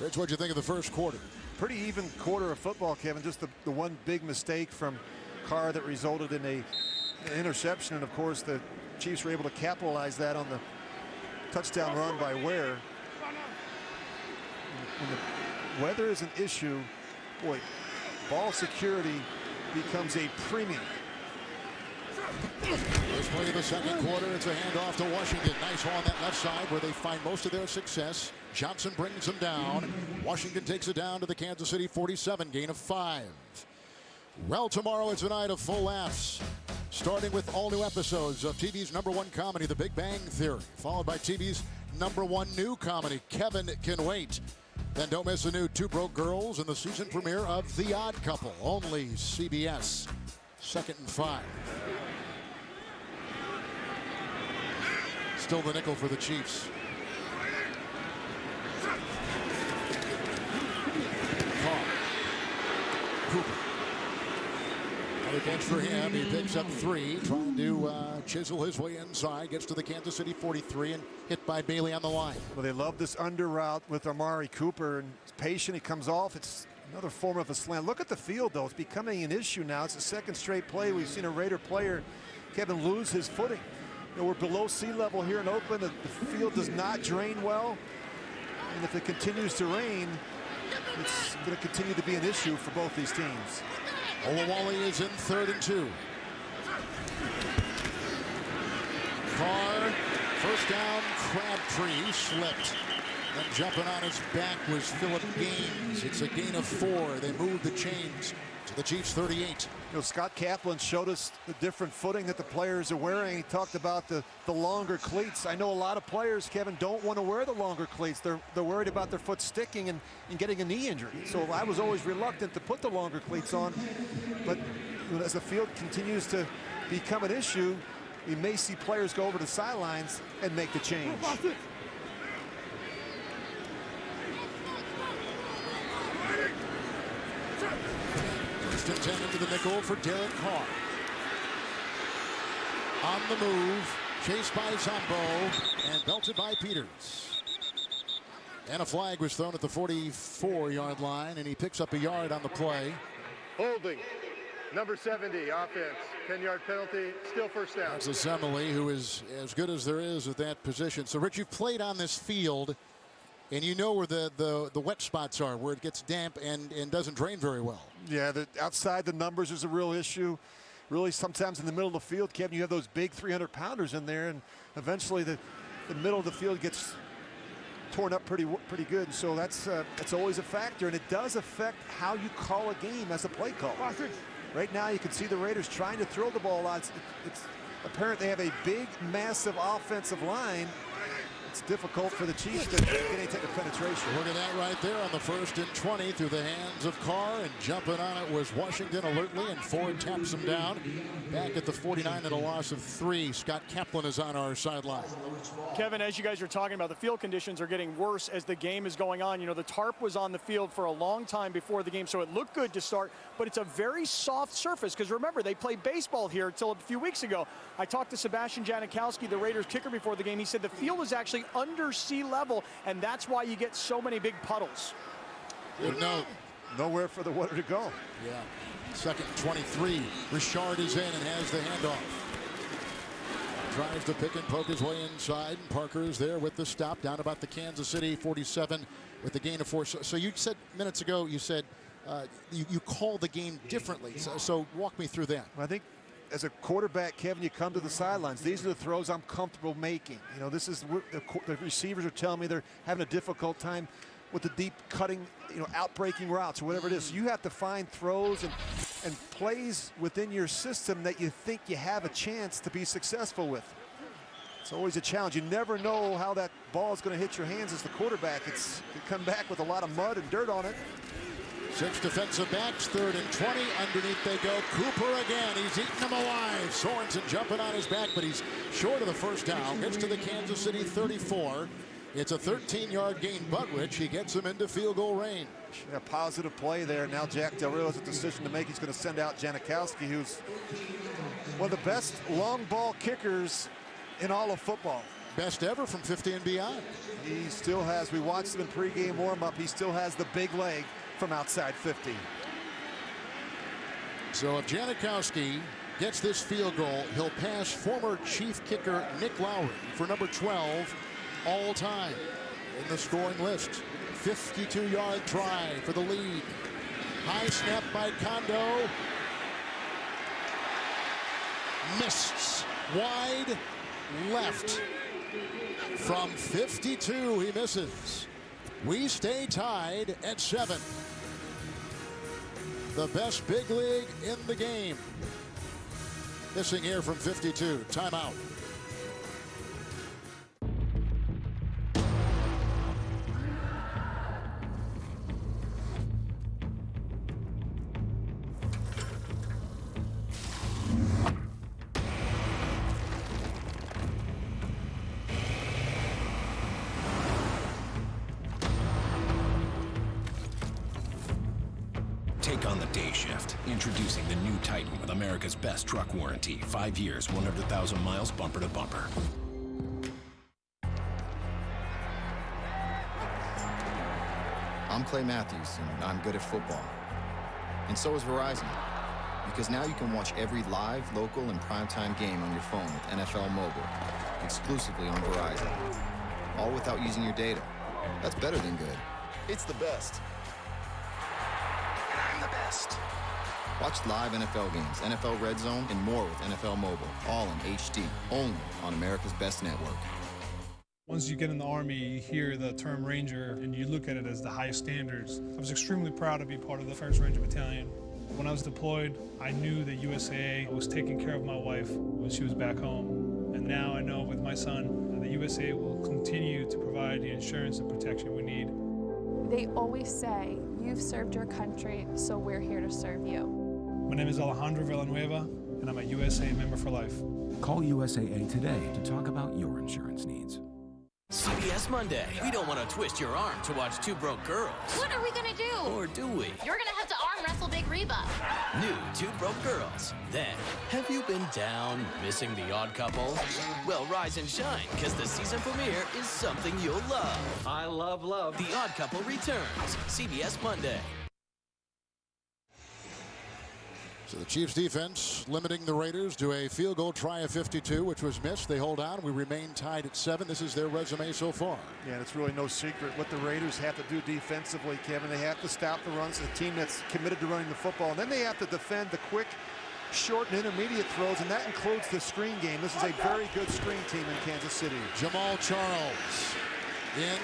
Speaker 1: Rich, what'd you think of the first quarter?
Speaker 2: Pretty even quarter of football, Kevin. Just the one big mistake from Carr that resulted in an interception. And, of course, the Chiefs were able to capitalize that on the touchdown run by Ware. When the weather is an issue, boy, ball security becomes a premium.
Speaker 1: First play of the second quarter, it's a handoff to Washington. Nice haul on that left side where they find most of their success. Johnson brings them down. Washington takes it down to the Kansas City 47, gain of 5. Well, tomorrow it's a night of full laughs, starting with all new episodes of TV's #1 comedy, The Big Bang Theory, followed by TV's #1 new comedy, Kevin Can Wait. Then don't miss the new Two Broke Girls and the season premiere of The Odd Couple, only CBS. 2nd and 5. Still the nickel for the Chiefs. Carr. Cooper. Another catch for him. He picks up 3, trying to chisel his way inside. Gets to the Kansas City 43 and hit by Bailey on the line.
Speaker 2: Well, they love this under route with Amari Cooper, and he's patient. He comes off. It's another form of a slant. Look at the field, though. It's becoming an issue now. It's the second straight play we've seen a Raider player, Kevin, lose his footing. You know, we're below sea level here in Oakland. The field does not drain well. And if it continues to rain, it's going to continue to be an issue for both these teams.
Speaker 1: Olawale is in 3rd and 2. Carr, first down, Crabtree slipped. And jumping on his back was Phillip Gaines. It's a gain of 4. They moved the chains to the Chiefs 38.
Speaker 2: You know, Scott Kaplan showed us the different footing that the players are wearing. He talked about the longer cleats. I know a lot of players, Kevin, don't want to wear the longer cleats. They're worried about their foot sticking and getting a knee injury. So I was always reluctant to put the longer cleats on. But as the field continues to become an issue, we may see players go over the sidelines and make the change.
Speaker 1: First and 10 into the nickel for Derek Carr. On the move, chased by Zombo and belted by Peters. And a flag was thrown at the 44-yard line, and he picks up a yard on the play.
Speaker 14: Holding. Number 70, offense. 10-yard penalty, still first down.
Speaker 1: That's Assembly, who is as good as there is at that position. So, Rich, you've played on this field, and you know where the wet spots are, where it gets damp and doesn't drain very well.
Speaker 2: Yeah, outside the numbers is a real issue. Really, sometimes in the middle of the field, Kevin, you have those big 300-pounders in there, and eventually the middle of the field gets torn up pretty good. And so that's always a factor, and it does affect how you call a game as a play call. Right now, you can see the Raiders trying to throw the ball out. It's apparent they have a big, massive offensive line. It's difficult for the Chiefs to get any type of penetration.
Speaker 1: Look at that right there on the 1st and 20 through the hands of Carr, and jumping on it was Washington alertly, and Ford taps him down. Back at the 49 at a loss of 3. Scott Kaplan is on our sideline.
Speaker 4: Kevin, as you guys are talking about, the field conditions are getting worse as the game is going on. You know, the tarp was on the field for a long time before the game, so it looked good to start, but it's a very soft surface, because remember, they played baseball here until a few weeks ago. I talked to Sebastian Janikowski, the Raiders kicker, before the game. He said the field is actually under sea level, and that's why you get so many big puddles.
Speaker 1: Good note.
Speaker 2: Nowhere for the water to go.
Speaker 1: Yeah. 2nd and 23. Richard is in and has the handoff. Tries to pick and poke his way inside, and Parker is there with the stop down about the Kansas City 47 with the gain of 4. So you said minutes ago, you said you call the game differently. So walk me through that.
Speaker 2: I think as a quarterback, Kevin, you come to the sidelines. These are the throws I'm comfortable making. You know, this is the receivers are telling me they're having a difficult time with the deep cutting, outbreaking routes or whatever it is. So you have to find throws and plays within your system that you think you have a chance to be successful with. It's always a challenge. You never know how that ball is going to hit your hands as the quarterback. It can come back with a lot of mud and dirt on it.
Speaker 1: 6 defensive backs, 3rd and 20. Underneath they go. Cooper again. He's eating them alive. Sorensen jumping on his back, but he's short of the first down. Gets to the Kansas City 34. It's a 13-yard gain, but Rich, he gets him into field goal range.
Speaker 2: A positive play there. Now Jack Del Rio has a decision to make. He's going to send out Janikowski, who's one of the best long ball kickers in all of football.
Speaker 1: Best ever from 50 and beyond.
Speaker 2: He still has, we watched him in pregame warm-up, he still has the big leg from outside 50.
Speaker 1: So if Janikowski gets this field goal, he'll pass former Chief kicker Nick Lowry for number 12 all time in the scoring list. 52-yard try for the lead. High snap by Kondo. Missed. Wide left. From 52, he misses. We stay tied at 7. The best big league in the game. Missing here from 52. Timeout.
Speaker 9: Take on the day shift. Introducing the new Titan with America's best truck warranty. 5 years, 100,000 miles, bumper to bumper.
Speaker 6: I'm Clay Matthews, and I'm good at football. And so is Verizon. Because now you can watch every live, local, and primetime game on your phone with NFL Mobile. Exclusively on Verizon. All without using your data. That's better than good. It's the best. I'm the best. Watch live NFL games, NFL Red Zone, and more with NFL Mobile. All in HD. Only on America's best network.
Speaker 8: Once you get in the Army, you hear the term Ranger, and you look at it as the highest standards. I was extremely proud to be part of the 1st Ranger Battalion. When I was deployed, I knew that USAA was taking care of my wife when she was back home. And now I know with my son, the USAA will continue to provide the insurance and protection we need.
Speaker 11: They always say, you've served your country, so we're here to serve you.
Speaker 8: My name is Alejandro Villanueva, and I'm a USAA member for life.
Speaker 18: Call USAA today to talk about your insurance needs.
Speaker 23: CBS Monday. We don't want to twist your arm to watch Two Broke Girls.
Speaker 24: What are we gonna do?
Speaker 23: Or do we?
Speaker 24: You're gonna have to arm wrestle Big Reba.
Speaker 23: New Two Broke Girls. Then, have you been down missing The Odd Couple? Well, rise and shine, because the season premiere is something you'll love. I love love. The Odd Couple returns. CBS Monday.
Speaker 1: So the Chiefs defense limiting the Raiders to a field goal try of 52, which was missed. They hold on. We remain tied at 7. This is their resume so far.
Speaker 2: Yeah, it's really no secret what the Raiders have to do defensively, Kevin. They have to stop the runs. It's a team that's committed to running the football. And then they have to defend the quick, short, and intermediate throws, and that includes the screen game. This is a very good screen team in Kansas City.
Speaker 1: Jamal Charles in.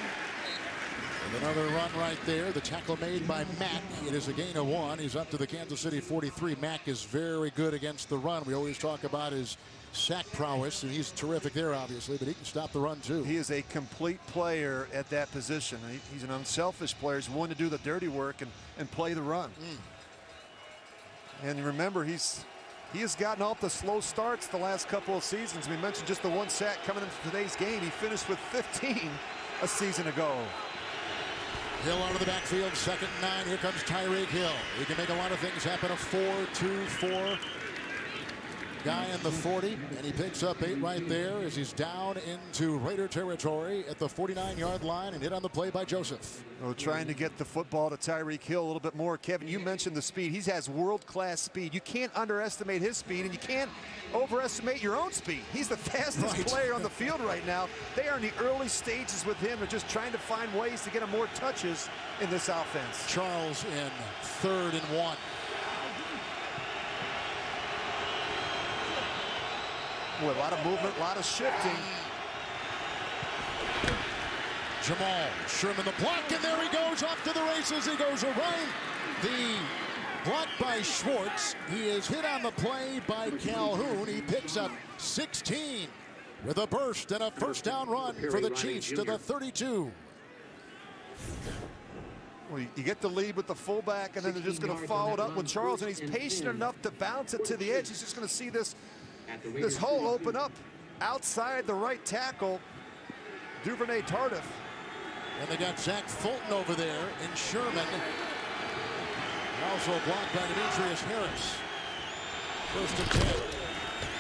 Speaker 1: And another run right there. The tackle made by Mack. It is a gain of 1. He's up to the Kansas City 43. Mack is very good against the run. We always talk about his sack prowess, and he's terrific there, obviously, but he can stop the run, too.
Speaker 2: He is a complete player at that position. He's an unselfish player. He's willing to do the dirty work and play the run. And remember, he has gotten off the slow starts the last couple of seasons. We mentioned just the 1 sack coming into today's game. He finished with 15 a season ago.
Speaker 1: Hill out of the backfield, 2nd and 9. Here comes Tyreek Hill. He can make a lot of things happen. A 4-2-4 guy in the 40, and he picks up 8 right there as he's down into Raider territory at the 49-yard line and hit on the play by Joseph.
Speaker 2: Well, trying to get the football to Tyreek Hill a little bit more. Kevin, you mentioned the speed. He has world-class speed. You can't underestimate his speed, and you can't overestimate your own speed. He's the fastest player on the field right now. They are in the early stages with him. They're just trying to find ways to get him more touches in this offense.
Speaker 1: Charles in 3rd and 1.
Speaker 2: Boy, a lot of movement, a lot of shifting.
Speaker 1: Jamal Sherman the block, and there he goes off to the races. He goes around the block by Schwartz. He is hit on the play by Calhoun. He picks up 16 with a burst and a first down run for the Chiefs to the 32.
Speaker 2: Well, you get the lead with the fullback, and then they're just going to follow it up with Charles, and he's patient enough to bounce it to the edge. He's just going to see this hole open up outside the right tackle, Duvernay Tardif.
Speaker 1: And they got Zach Fulton over there and Sherman. Also blocked by Demetrius Harris. 1st and 10.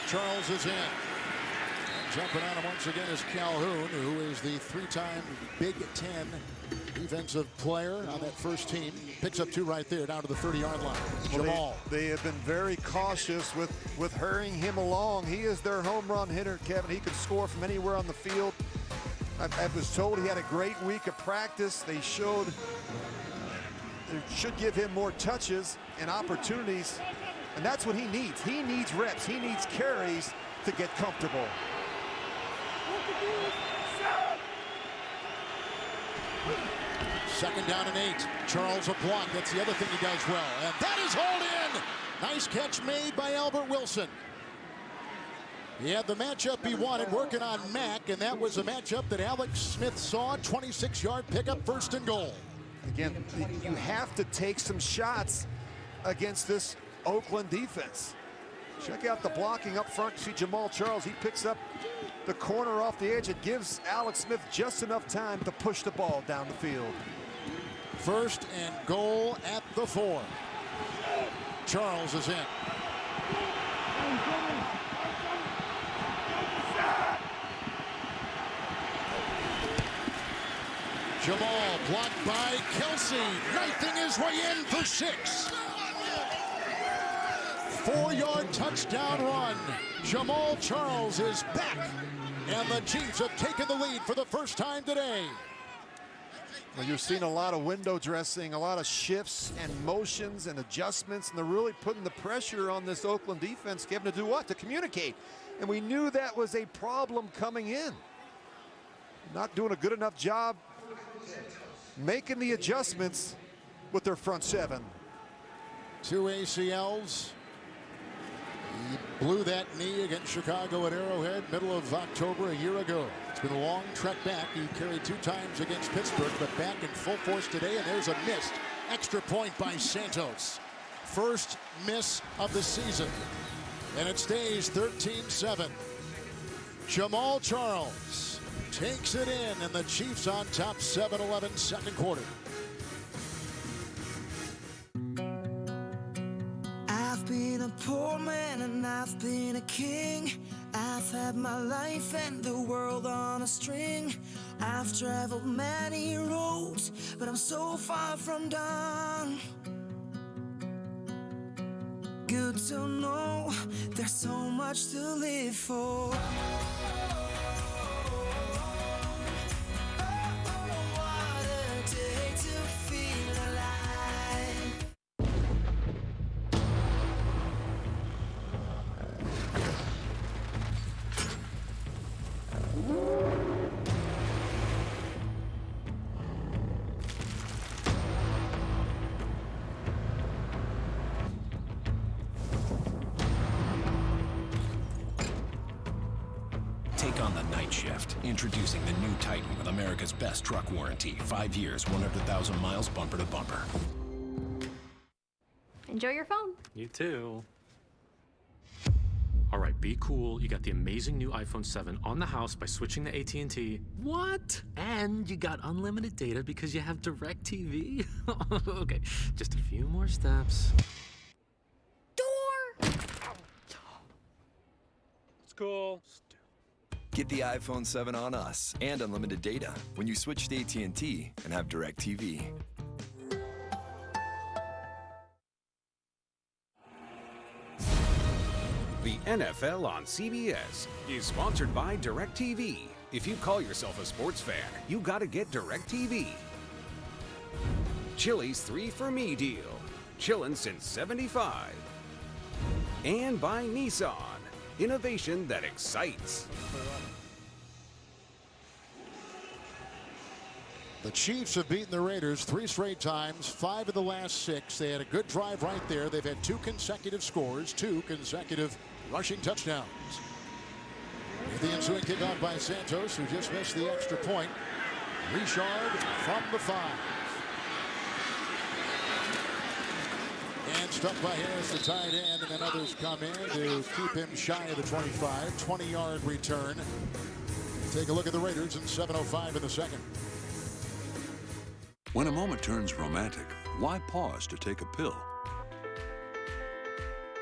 Speaker 1: Charles is in. And jumping on him once again is Calhoun, who is the 3-time Big Ten defensive player on that first team. Picks up 2 right there down to the 30-yard line. Jamal.
Speaker 2: They have been very cautious with hurrying him along. He is their home run hitter, Kevin. He can score from anywhere on the field. I was told he had a great week of practice. They showed they should give him more touches and opportunities, and that's what he needs. He needs reps. He needs carries to get comfortable.
Speaker 1: Second down and 8. Charles a block. That's the other thing he does well. And that is hauled in. Nice catch made by Albert Wilson. He had the matchup he wanted working on Mack, and that was a matchup that Alex Smith saw. 26-yard pickup, 1st and goal.
Speaker 2: Again, you have to take some shots against this Oakland defense. Check out the blocking up front. See Jamal Charles. He picks up the corner off the edge. It gives Alex Smith just enough time to push the ball down the field.
Speaker 1: 1st and goal at the 4. Charles is in. Jamal blocked by Kelsey, knifing his way in for 6. 4-yard touchdown run. Jamal Charles is back, and the Chiefs have taken the lead for the first time today.
Speaker 2: Well, you're seeing a lot of window dressing, a lot of shifts and motions and adjustments, and they're really putting the pressure on this Oakland defense, Kevin, to do what? To communicate. And we knew that was a problem coming in. Not doing a good enough job making the adjustments with their front 7.
Speaker 1: 2 ACLs. He blew that knee against Chicago at Arrowhead middle of October a year ago. It's been a long trek back. He carried 2 times against Pittsburgh, but back in full force today, and there's a missed extra point by Santos. First miss of the season, and it stays 13-7. Jamal Charles takes it in, and the Chiefs on top 7-11 2nd quarter.
Speaker 5: I've been a poor man and I've been a king. I've had my life and the world on a string. I've traveled many roads, but I'm so far from done. good to know there's so much to live for. What a day to feel alive.
Speaker 9: Take on the night shift. Introducing the new Titan with America's best truck warranty. 5 years, 100,000 miles, bumper to bumper.
Speaker 7: Enjoy your phone.
Speaker 10: You too. All right, be cool. You got the amazing new iPhone 7 on the house by switching to AT&T. What? And you got unlimited data because you have DirecTV? Okay, just a few more steps.
Speaker 7: Door!
Speaker 10: It's cool.
Speaker 12: Get the iPhone 7 on us and unlimited data when you switch to AT&T and have DirecTV.
Speaker 13: The NFL on CBS is sponsored by DirecTV. If you call yourself a sports fan, you gotta get DirecTV. Chili's 3 for Me deal. Chillin' since '75. And by Nissan. Innovation that excites.
Speaker 1: The Chiefs have beaten the Raiders 3 straight times, 5 of the last 6. They had a good drive right there. They've had 2 consecutive scores, 2 consecutive rushing touchdowns. With the ensuing kickoff by Santos, who just missed the extra point. Richard from the 5. And stuck by Harris, the tight end, and then others come in to keep him shy of the 25. 20-yard return. Take a look at the Raiders in 7:05 in the second.
Speaker 22: When a moment turns romantic, why pause to take a pill?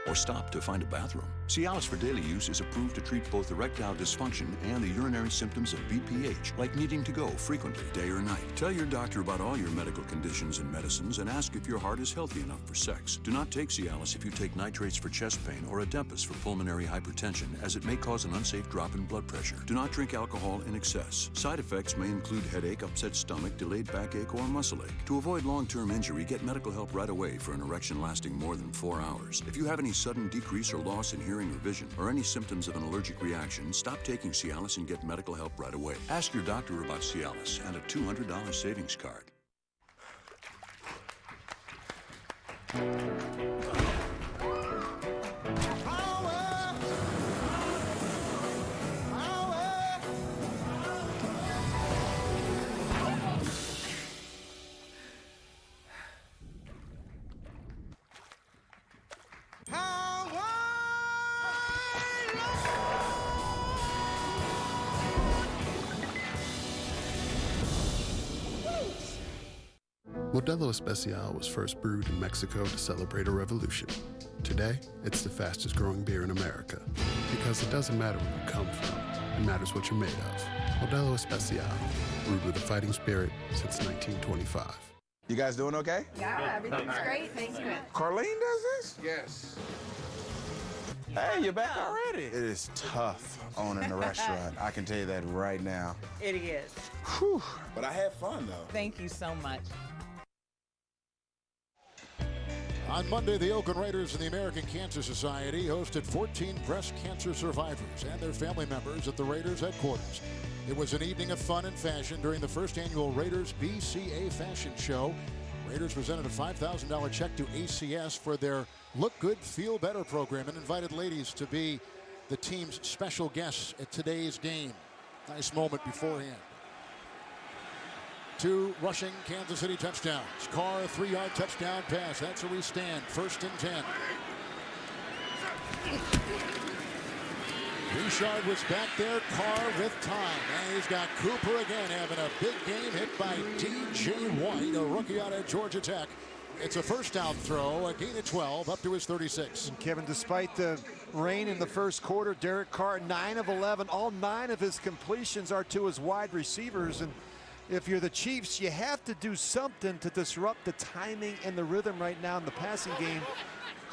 Speaker 22: Or stop to find a bathroom? Cialis for daily use is approved to treat both erectile dysfunction and the urinary symptoms of BPH, like needing to go frequently, day or night. Tell your doctor about all your medical conditions and medicines and ask if your heart is healthy enough for sex. Do not take Cialis if you take nitrates for chest pain or Adempus for pulmonary hypertension, as it may cause an unsafe drop in blood pressure. Do not drink alcohol in excess. Side effects may include headache, upset stomach, delayed backache, or muscle ache. To avoid long-term injury, get medical help right away for an erection lasting more than 4 hours. If you have any sudden decrease or loss in hearing or vision, or any symptoms of an allergic reaction, stop taking Cialis and get medical help right away. Ask your doctor about Cialis and a $200 savings card.
Speaker 25: Modelo Especial was first brewed in Mexico to celebrate a revolution. Today, it's the fastest growing beer in America. Because it doesn't matter where you come from, it matters what you're made of. Modelo Especial, brewed with a fighting spirit since 1925.
Speaker 26: You guys doing okay?
Speaker 7: Yeah, everything's great. Thank you.
Speaker 26: Carlene does this? Yes. Hey, you're back already. It is tough owning a restaurant. I can tell you that right now.
Speaker 28: It is.
Speaker 26: Whew. But I had fun, though.
Speaker 28: Thank you so much.
Speaker 1: On Monday, the Oakland Raiders and the American Cancer Society hosted 14 breast cancer survivors and their family members at the Raiders headquarters. It was an evening of fun and fashion during the first annual Raiders BCA Fashion Show. Raiders presented a $5,000 check to ACS for their Look Good, Feel Better program and invited ladies to be the team's special guests at today's game. Nice moment beforehand. 2 rushing Kansas City touchdowns. Carr, a 3-yard touchdown pass. That's where we stand. 1st and 10. Richard was back there. Carr with time. And he's got Cooper again having a big game, hit by DJ White, a rookie out of Georgia Tech. It's a first down throw, a gain of 12, up to his 36.
Speaker 2: And Kevin, despite the rain in the first quarter, Derek Carr, 9 of 11. All 9 of his completions are to his wide receivers. And if you're the Chiefs, you have to do something to disrupt the timing and the rhythm right now in the passing game.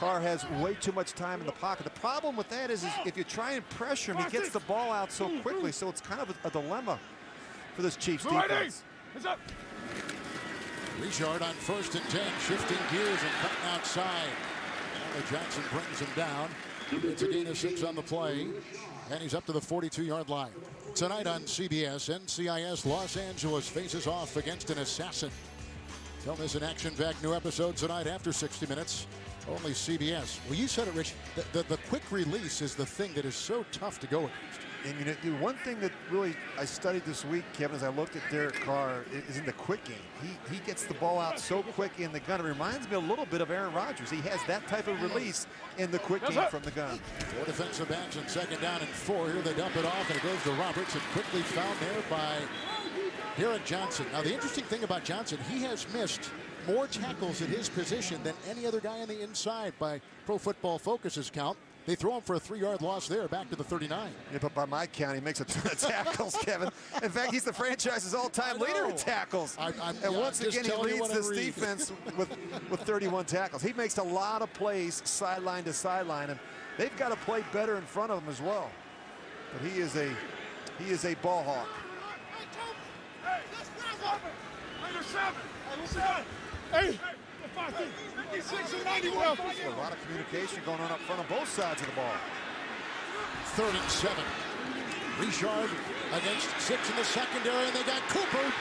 Speaker 2: Carr has way too much time in the pocket. The problem with that is if you try and pressure him, he gets the ball out so quickly. So it's kind of a dilemma for this Chiefs defense.
Speaker 1: Richard on 1st and 10, shifting gears and cutting outside. And Johnson brings him down. It's a gain of 6 on the play, and he's up to the 42-yard line. Tonight on CBS, NCIS Los Angeles faces off against an assassin. Don't miss an action-packed new episode tonight after 60 minutes. Only CBS. Well, you said it, Rich. The quick release is the thing that is so tough to go against.
Speaker 2: And you know, one thing that really I studied this week, Kevin, as I looked at Derek Carr, is in the quick game. He gets the ball out so quick in the gun. It reminds me a little bit of Aaron Rodgers. He has that type of release in the quick game from the gun.
Speaker 1: 4 defensive backs and 2nd down and 4. Here they dump it off, and it goes to Roberts, and quickly found there by Herod Johnson. Now, the interesting thing about Johnson, he has missed more tackles at his position than any other guy on the inside by Pro Football Focus's count. They throw him for a 3-yard loss there, back to the 39.
Speaker 2: Yeah, but by my count, he makes a ton of tackles, Kevin. In fact, he's the franchise's all-time leader in tackles. And once again, he leads this defense with 31 tackles. He makes a lot of plays sideline to sideline, and they've got to play better in front of him as well. But he is a ball hawk.
Speaker 14: Hey, 56 and 91.
Speaker 2: A lot of communication going on up front on both sides of the ball.
Speaker 1: 3rd and 7. Richard against 6 in the secondary, and they got Cooper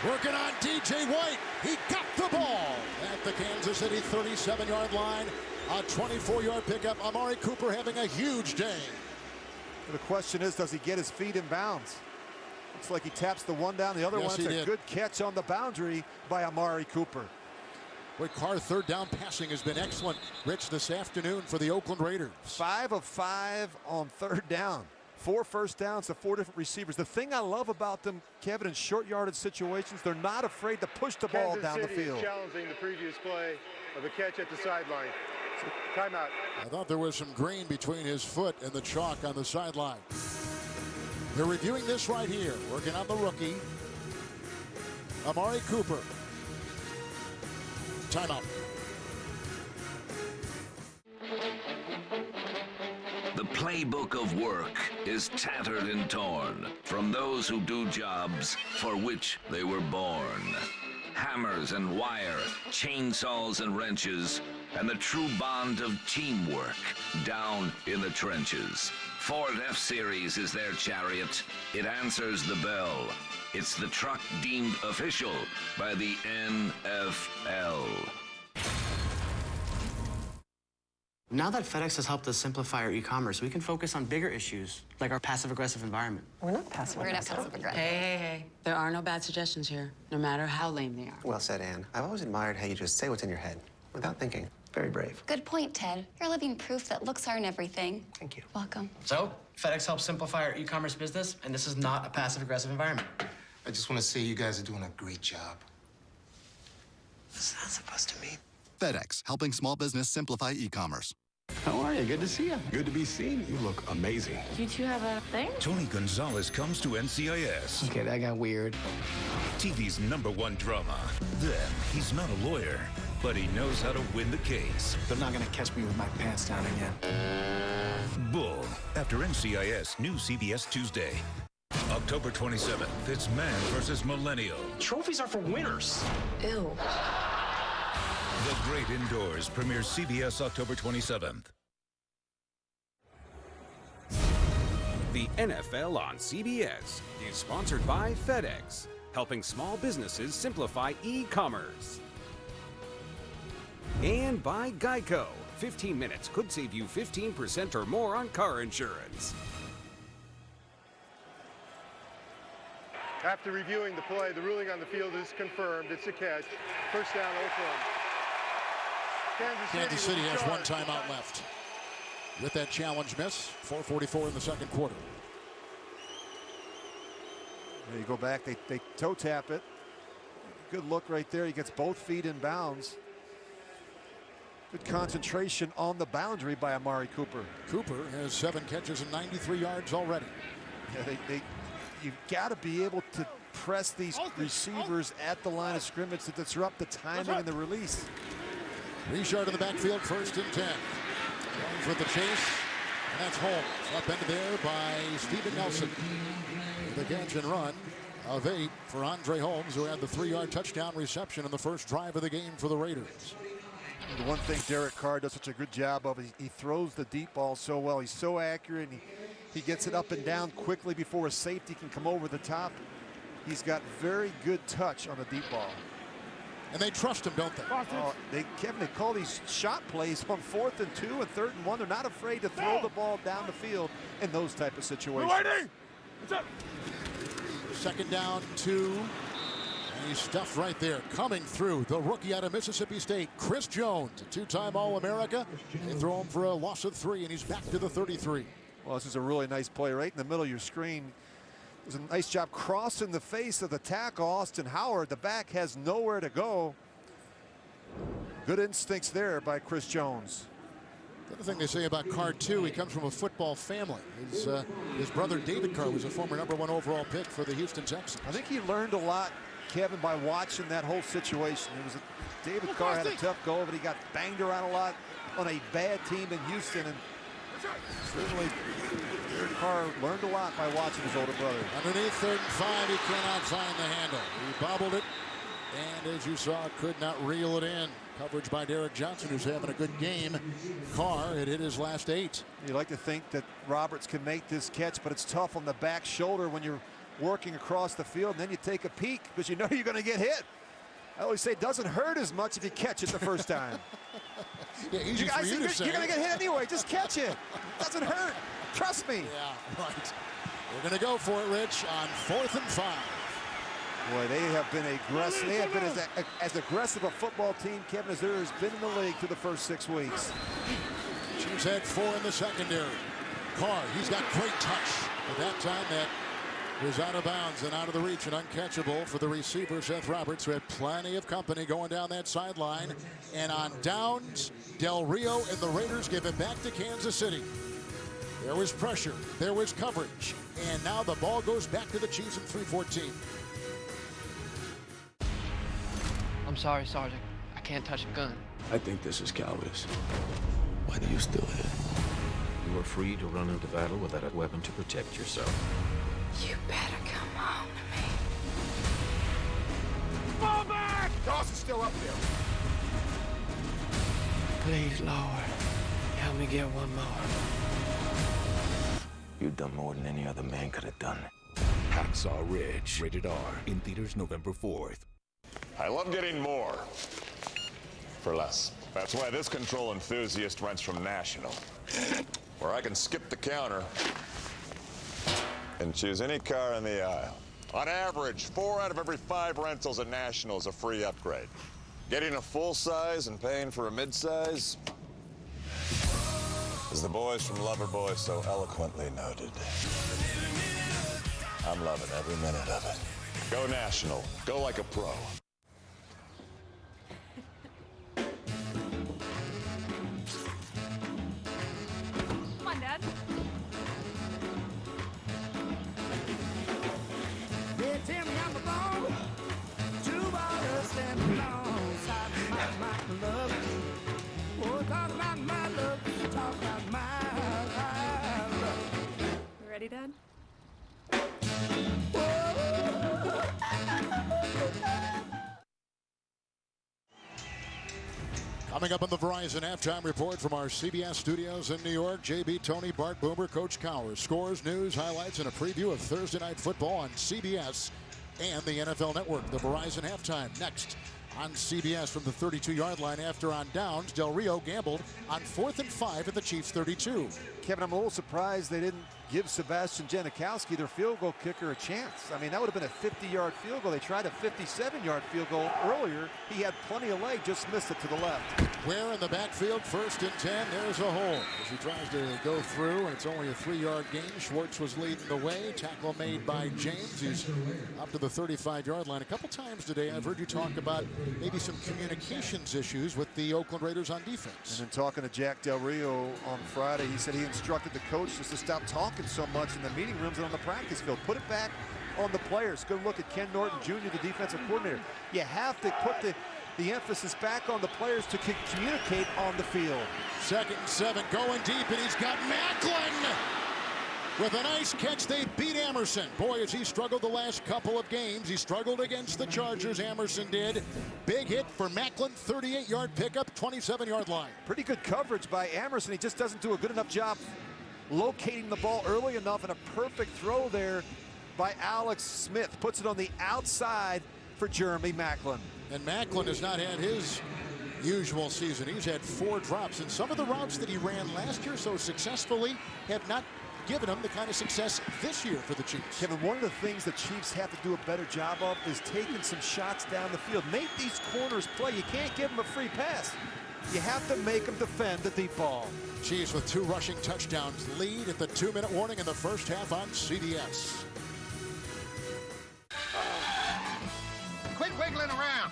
Speaker 1: working on DJ White. He got the ball at the Kansas City 37-yard line. A 24-yard pickup. Amari Cooper having a huge day.
Speaker 2: The question is, does he get his feet in bounds? Looks like he taps the one down. The other one's a good catch on the boundary by Amari Cooper.
Speaker 1: Boy, Carr 3rd down passing has been excellent, Rich, this afternoon for the Oakland Raiders.
Speaker 2: 5 of 5 on 3rd down. 4 first downs to 4 different receivers. The thing I love about them, Kevin, in short yardage situations, they're not afraid to push the ball down the field.
Speaker 14: Is challenging the previous play of a catch at the sideline. So, timeout.
Speaker 1: I thought there was some grain between his foot and the chalk on the sideline. They're reviewing this right here, working on the rookie, Amari Cooper. Timeout.
Speaker 15: The playbook of work is tattered and torn from those who do jobs for which they were born. Hammers and wire, chainsaws and wrenches, and the true bond of teamwork down in the trenches. Ford F-Series is their chariot. It answers the bell. It's the truck deemed official by the NFL.
Speaker 16: Now that FedEx has helped us simplify our e-commerce, we can focus on bigger issues, like our passive-aggressive environment.
Speaker 7: We're not passive-aggressive.
Speaker 17: Hey. There are no bad suggestions here, no matter how lame they are.
Speaker 19: Well said, Anne. I've always admired how you just say what's in your head without thinking. Very brave.
Speaker 24: Good point, Ted. You're living proof that looks aren't everything.
Speaker 19: Thank you.
Speaker 24: Welcome.
Speaker 16: So, FedEx helps simplify our e-commerce business, and this is not a passive-aggressive environment.
Speaker 20: I just want to say you guys are doing a great job.
Speaker 19: What's that supposed to mean?
Speaker 21: FedEx, helping small business simplify e-commerce.
Speaker 20: How are you? Good to see you. Good to be seen. You look amazing.
Speaker 17: You two have a thing?
Speaker 27: Tony Gonzalez comes to NCIS.
Speaker 19: Okay, that got weird.
Speaker 27: TV's #1 drama. Then, he's not a lawyer, but he knows how to win the case.
Speaker 19: They're not going to catch me with my pants down again.
Speaker 27: Bull, after NCIS, new CBS Tuesday. October 27th, it's man versus millennial.
Speaker 20: Trophies are for winners.
Speaker 17: Ew.
Speaker 27: The Great Indoors premieres CBS October 27th.
Speaker 13: The NFL on CBS is sponsored by FedEx, helping small businesses simplify e-commerce. And by Geico. 15 minutes could save you 15% or more on car insurance.
Speaker 14: After reviewing the play, the ruling on the field is confirmed. It's a catch. First down, Oakland.
Speaker 1: Kansas City has one timeout left. With that challenge miss, 4:44 in the second quarter.
Speaker 2: There you go back, they toe tap it. Good look right there. He gets both feet in bounds. Good concentration on the boundary by Amari Cooper.
Speaker 1: Cooper has 7 catches and 93 yards already.
Speaker 2: Yeah, you've got to be able to press these receivers at the line of scrimmage to disrupt the timing and the release.
Speaker 1: Richard in the backfield, 1st and 10. Jones with the chase, and that's Holmes. Upended there by Steven Nelson. The catch and run of 8 for Andre Holmes, who had the 3-yard touchdown reception in the first drive of the game for the Raiders.
Speaker 2: The one thing Derek Carr does such a good job of is he throws the deep ball so well. He's so accurate, and he gets it up and down quickly before a safety can come over the top. He's got very good touch on the deep ball.
Speaker 1: And they trust him, don't they?
Speaker 2: Kevin, they call these shot plays on 4th and 2 and 3rd and 1. They're not afraid to throw the ball down the field in those type of situations.
Speaker 1: 2nd down, 2. And he's stuffed right there. Coming through, the rookie out of Mississippi State, Chris Jones, a 2-time All-America. They throw him for a loss of 3, and he's back to the 33.
Speaker 2: Well, this is a really nice play right in the middle of your screen. It was a nice job crossing the face of the tackle, Austin Howard. The back has nowhere to go. Good instincts there by Chris Jones.
Speaker 1: The other thing they say about Carr, too, he comes from a football family. His brother, David Carr, was a former #1 overall pick for the Houston Texans.
Speaker 2: I think he learned a lot, Kevin, by watching that whole situation. David Carr had a tough go, but he got banged around a lot on a bad team in Houston. And certainly, Derek Carr learned a lot by watching his older brother.
Speaker 1: Underneath 3rd and 5, he cannot find the handle. He bobbled it, and as you saw, could not reel it in. Coverage by Derek Johnson, who's having a good game. Carr had hit his last 8.
Speaker 2: You like to think that Roberts can make this catch, but it's tough on the back shoulder when you're working across the field, and then you take a peek because you know you're going to get hit. I always say it doesn't hurt as much if you catch it the first time.
Speaker 1: Yeah, easy for you to say.
Speaker 2: You're going to get hit anyway. Just catch it. It doesn't hurt. Trust me.
Speaker 1: Yeah, right. We're going to go for it, Rich, on 4th and 5.
Speaker 2: Boy, they have been aggressive. They have been as aggressive a football team, Kevin, as there has been in the league through the first 6 weeks.
Speaker 1: Chiefs had 4 in the secondary. Carr, he's got great touch. But that time that was out of bounds and out of the reach and uncatchable for the receiver, Seth Roberts, who had plenty of company going down that sideline. And on downs, Del Rio and the Raiders give it back to Kansas City. There was pressure, there was coverage, and now the ball goes back to the Chiefs in 3:14.
Speaker 3: I'm sorry, Sergeant. I can't touch a gun.
Speaker 20: I think this is cowardice. Why do you still here?
Speaker 4: You are free to run into battle without a weapon to protect yourself.
Speaker 5: You better come home to me.
Speaker 20: Fall back! Dawson's still up there.
Speaker 3: Please, Lord, help me get one more.
Speaker 4: You've done more than any other man could have done.
Speaker 27: Hacksaw Ridge, rated R, in theaters November 4th.
Speaker 6: I love getting more for less. That's why this control enthusiast rents from National, where I can skip the counter and choose any car in the aisle. On average, 4 out of every 5 rentals at National is a free upgrade. Getting a full size and paying for a mid-size, as the boys from Loverboy so eloquently noted. I'm loving every minute of it. Go National. Go like a pro.
Speaker 7: Come on, Dad.
Speaker 5: They tell me I'm wrong. 2 ballers standing alongside my love. Oh, talk about my love. Talk about my love.
Speaker 7: You ready, Dad?
Speaker 1: Coming up on the Verizon halftime report from our CBS studios in New York, JB, Tony, Bart Boomer, Coach Cowers. Scores, news, highlights, and a preview of Thursday Night Football on CBS and the NFL Network. The Verizon halftime next on CBS from the 32-yard line after on downs. Del Rio gambled on 4th and 5 at the Chiefs' 32.
Speaker 2: Kevin, I'm a little surprised they didn't give Sebastian Janikowski, their field goal kicker, a chance. I mean, that would have been a 50-yard field goal. They tried a 57-yard field goal earlier. He had plenty of leg, just missed it to the left.
Speaker 1: Ware in the backfield, 1st and 10. There's a hole as he tries to go through, and it's only a 3-yard gain. Schwartz was leading the way. Tackle made by James. He's up to the 35-yard line. A couple times today, I've heard you talk about maybe some communications issues with the Oakland Raiders on defense.
Speaker 2: And then talking to Jack Del Rio on Friday, he said he instructed the coaches to stop talking so much in the meeting rooms and on the practice field. Put it back on the players. Good look at Ken Norton Jr., the defensive coordinator. You have to put the the emphasis back on the players to communicate on the field.
Speaker 1: 2nd and 7, going deep, and he's got Maclin. With a nice catch, they beat Emerson. Boy, has he struggled the last couple of games. He struggled against the Chargers, Emerson did. Big hit for Maclin, 38-yard pickup, 27-yard line.
Speaker 2: Pretty good coverage by Emerson. He just doesn't do a good enough job locating the ball early enough, and a perfect throw there by Alex Smith. Puts it on the outside for Jeremy Maclin.
Speaker 1: And Maclin has not had his usual season. He's had 4 drops, and some of the routes that he ran last year so successfully have not given him the kind of success this year for the Chiefs.
Speaker 2: Kevin, one of the things the Chiefs have to do a better job of is taking some shots down the field. Make these corners play. You can't give them a free pass. You have to make them defend the deep ball.
Speaker 1: Chiefs with 2 rushing touchdowns, lead at the 2-minute warning in the first half on CBS.
Speaker 8: Quit wiggling around.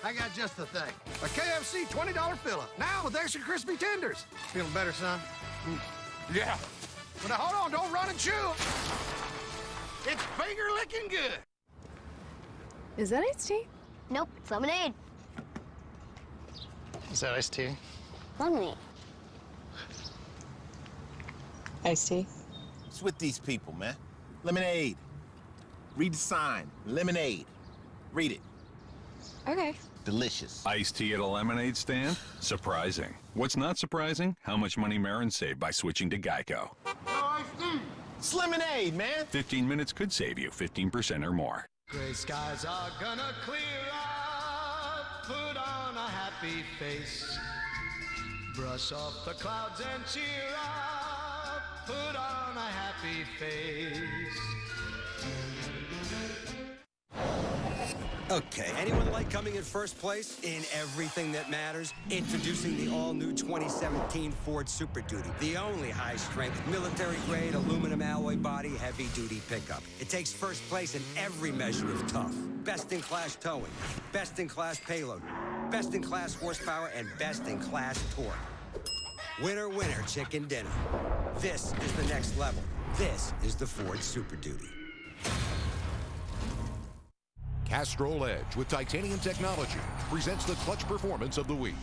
Speaker 8: I got just the thing. A KFC $20 fill-up. Now with extra crispy tenders. Feeling better, son? Yeah. But now, hold on, don't run and chew. It's finger-licking good.
Speaker 7: Is that iced tea?
Speaker 9: Nope, it's lemonade.
Speaker 3: Is that iced tea?
Speaker 9: Lemonade.
Speaker 17: Iced tea?
Speaker 8: What's with these people, man? Lemonade. Read the sign. Lemonade. Read it.
Speaker 7: Okay.
Speaker 8: Delicious.
Speaker 27: Iced tea at a lemonade stand? Surprising. What's not surprising? How much money Marin saved by switching to Geico.
Speaker 8: It's lemonade, man.
Speaker 27: 15 minutes could save you 15% or more.
Speaker 5: Gray skies are gonna clear up. Put on a happy face. Brush off the clouds and cheer up. Put on a happy face.
Speaker 10: Okay, anyone like coming in first place in everything that matters? Introducing the all-new 2017 Ford Super Duty, the only high-strength, military-grade, aluminum alloy body, heavy-duty pickup. It takes first place in every measure of tough. Best-in-class towing, best-in-class payload, best-in-class horsepower, and best-in-class torque. Winner, winner, chicken dinner. This is the next level. This is the Ford Super Duty.
Speaker 11: Castrol Edge with titanium technology presents the clutch performance of the week.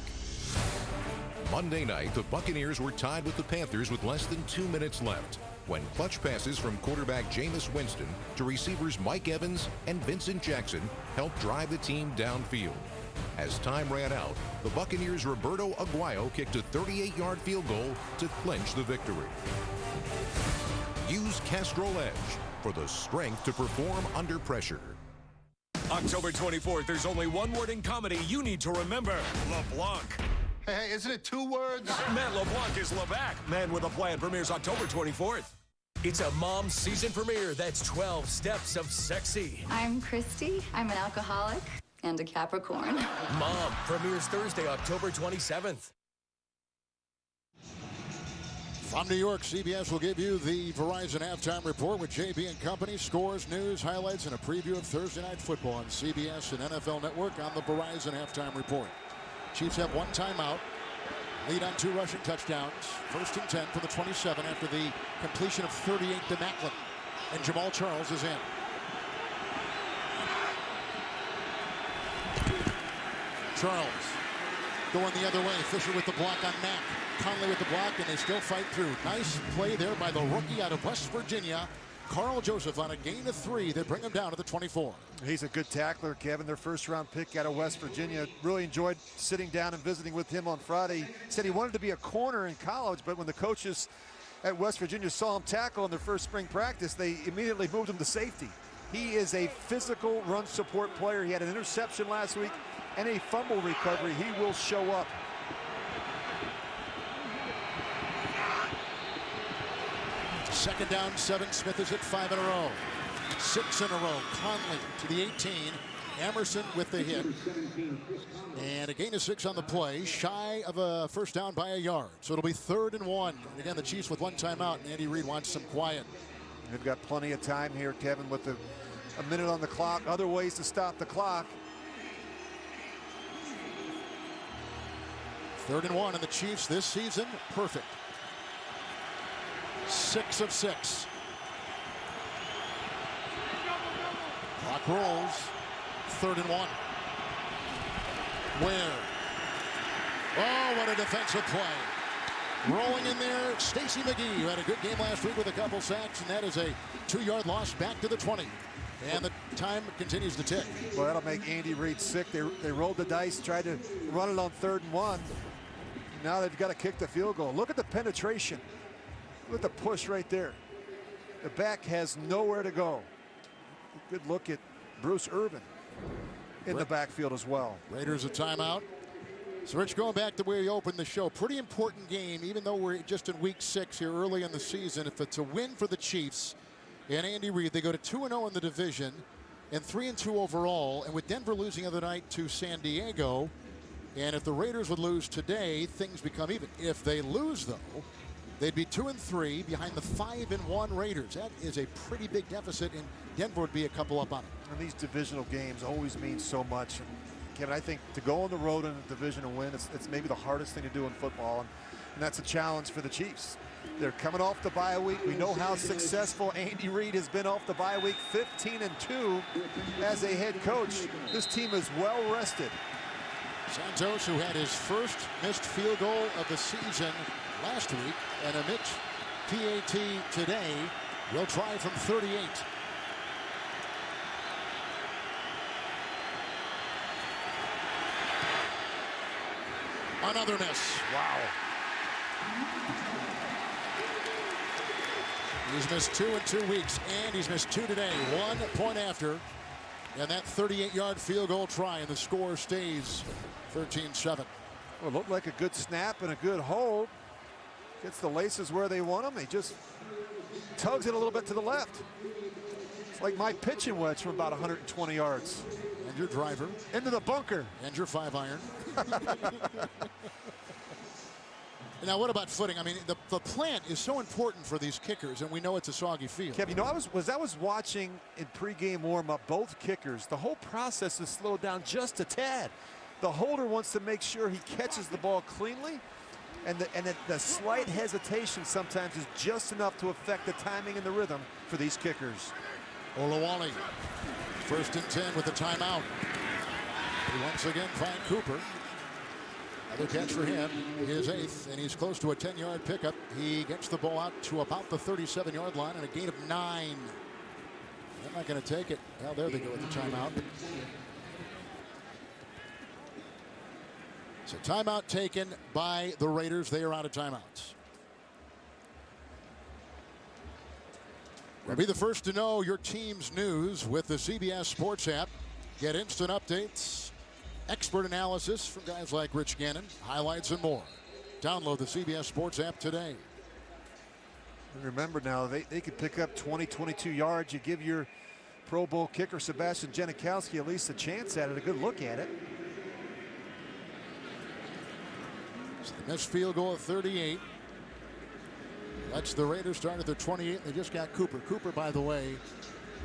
Speaker 11: Monday night, the Buccaneers were tied with the Panthers with less than 2 minutes left when clutch passes from quarterback Jameis Winston to receivers Mike Evans and Vincent Jackson helped drive the team downfield. As time ran out, the Buccaneers' Roberto Aguayo kicked a 38-yard field goal to clinch the victory. Use Castrol Edge for the strength to perform under pressure.
Speaker 12: October 24th, there's only one word in comedy you need to remember. LeBlanc.
Speaker 8: Hey, isn't it 2 words?
Speaker 12: Matt LeBlanc is LeBac. Man with a Plan premieres October 24th. It's a mom season premiere that's 12 steps of sexy.
Speaker 24: I'm Christy. I'm an alcoholic and a Capricorn.
Speaker 12: Mom premieres Thursday, October 27th.
Speaker 1: From New York, CBS will give you the Verizon Halftime Report with JB and Company. Scores, news, highlights, and a preview of Thursday Night Football on CBS and NFL Network on the Verizon Halftime Report. Chiefs have 1 timeout. Lead on 2 rushing touchdowns. 1st and 10 for the 27 after the completion of 38 to Maclin. And Jamal Charles is in. Charles going the other way. Fisher with the block on Mack. Conley with the block, and they still fight through. Nice play there by the rookie out of West Virginia, Carl Joseph, on a gain of 3. They bring him down to the 24.
Speaker 2: He's a good tackler, Kevin. Their first-round pick out of West Virginia. Really enjoyed sitting down and visiting with him on Friday. Said he wanted to be a corner in college, but when the coaches at West Virginia saw him tackle in their first spring practice, they immediately moved him to safety. He is a physical run support player. He had an interception last week and a fumble recovery. He will show up.
Speaker 1: Second down, 7. Smith is at 5 in a row. 6 in a row. Conley to the 18. Emerson with the hit. And a gain of 6 on the play. Shy of a first down by a yard. So it'll be 3rd and 1. And again, the Chiefs with 1 timeout. And Andy Reid wants some quiet.
Speaker 2: They've got plenty of time here, Kevin, with a minute on the clock. Other ways to stop the clock.
Speaker 1: 3rd and 1. And the Chiefs this season, perfect. 6 of 6. Clock rolls. 3rd and 1. Ware. Oh, what a defensive play. Rolling in there, Stacy McGee, who had a good game last week with a couple sacks, and that is a 2-yard loss back to the 20. And the time continues to tick.
Speaker 2: Well, that'll make Andy Reid sick. They rolled the dice, tried to run it on 3rd and 1. Now they've got to kick the field goal. Look at the penetration. Look at the push right there. The back has nowhere to go. Good look at Bruce Irvin in the backfield as well.
Speaker 1: Raiders a timeout. So, Rich, going back to where you opened the show, pretty important game, even though we're just in week 6 here early in the season. If it's a win for the Chiefs and Andy Reid, they go to 2-0 in the division and 3-2 overall. And with Denver losing the other night to San Diego, and if the Raiders would lose today, things become even. If they lose, though, they'd be 2-3 behind the 5-1 Raiders. That is a pretty big deficit, and Denver would be a couple up on it.
Speaker 2: And these divisional games always mean so much. And Kevin, I think to go on the road in a division and win, it's maybe the hardest thing to do in football, and that's a challenge for the Chiefs. They're coming off the bye week. We know how successful Andy Reid has been off the bye week, 15-2 as a head coach. This team is well rested.
Speaker 1: Santos, who had his first missed field goal of the season last week, and a missed PAT today, will try from 38. Another miss. Wow. He's missed 2 in 2 weeks, and he's missed 2 today. 1 point after, and that 38-yard field goal try, and the score stays 13-7.
Speaker 2: Well, it looked like a good snap and a good hold. Gets the laces where they want them. He just tugs it a little bit to the left. It's like my pitching wedge from about 120 yards.
Speaker 1: And your driver.
Speaker 2: Into the bunker.
Speaker 1: And your 5-iron. Now, what about footing? I mean, the plant is so important for these kickers, and we know it's a soggy field.
Speaker 2: Kev, you know, I was watching in pregame warm-up both kickers. The whole process is slowed down just a tad. The holder wants to make sure he catches the ball cleanly, and the slight hesitation sometimes is just enough to affect the timing and the rhythm for these kickers.
Speaker 1: Olawale, 1st and 10 with the timeout. He once again find Cooper. Another catch for him, his 8th, and he's close to a 10-yard pickup. He gets the ball out to about the 37-yard line and a gain of 9. They're not going to take it. Well, there they go with the timeout. So timeout taken by the Raiders. They are out of timeouts. We'll be the first to know your team's news with the CBS Sports app. Get instant updates, expert analysis from guys like Rich Gannon, highlights, and more. Download the CBS Sports app today.
Speaker 2: Remember now, they could pick up 20, 22 yards. You give your Pro Bowl kicker, Sebastian Janikowski, at least a chance at it, a good look at it.
Speaker 1: So the missed field goal at 38. That's the Raiders start at their 28. They just got Cooper. Cooper, by the way,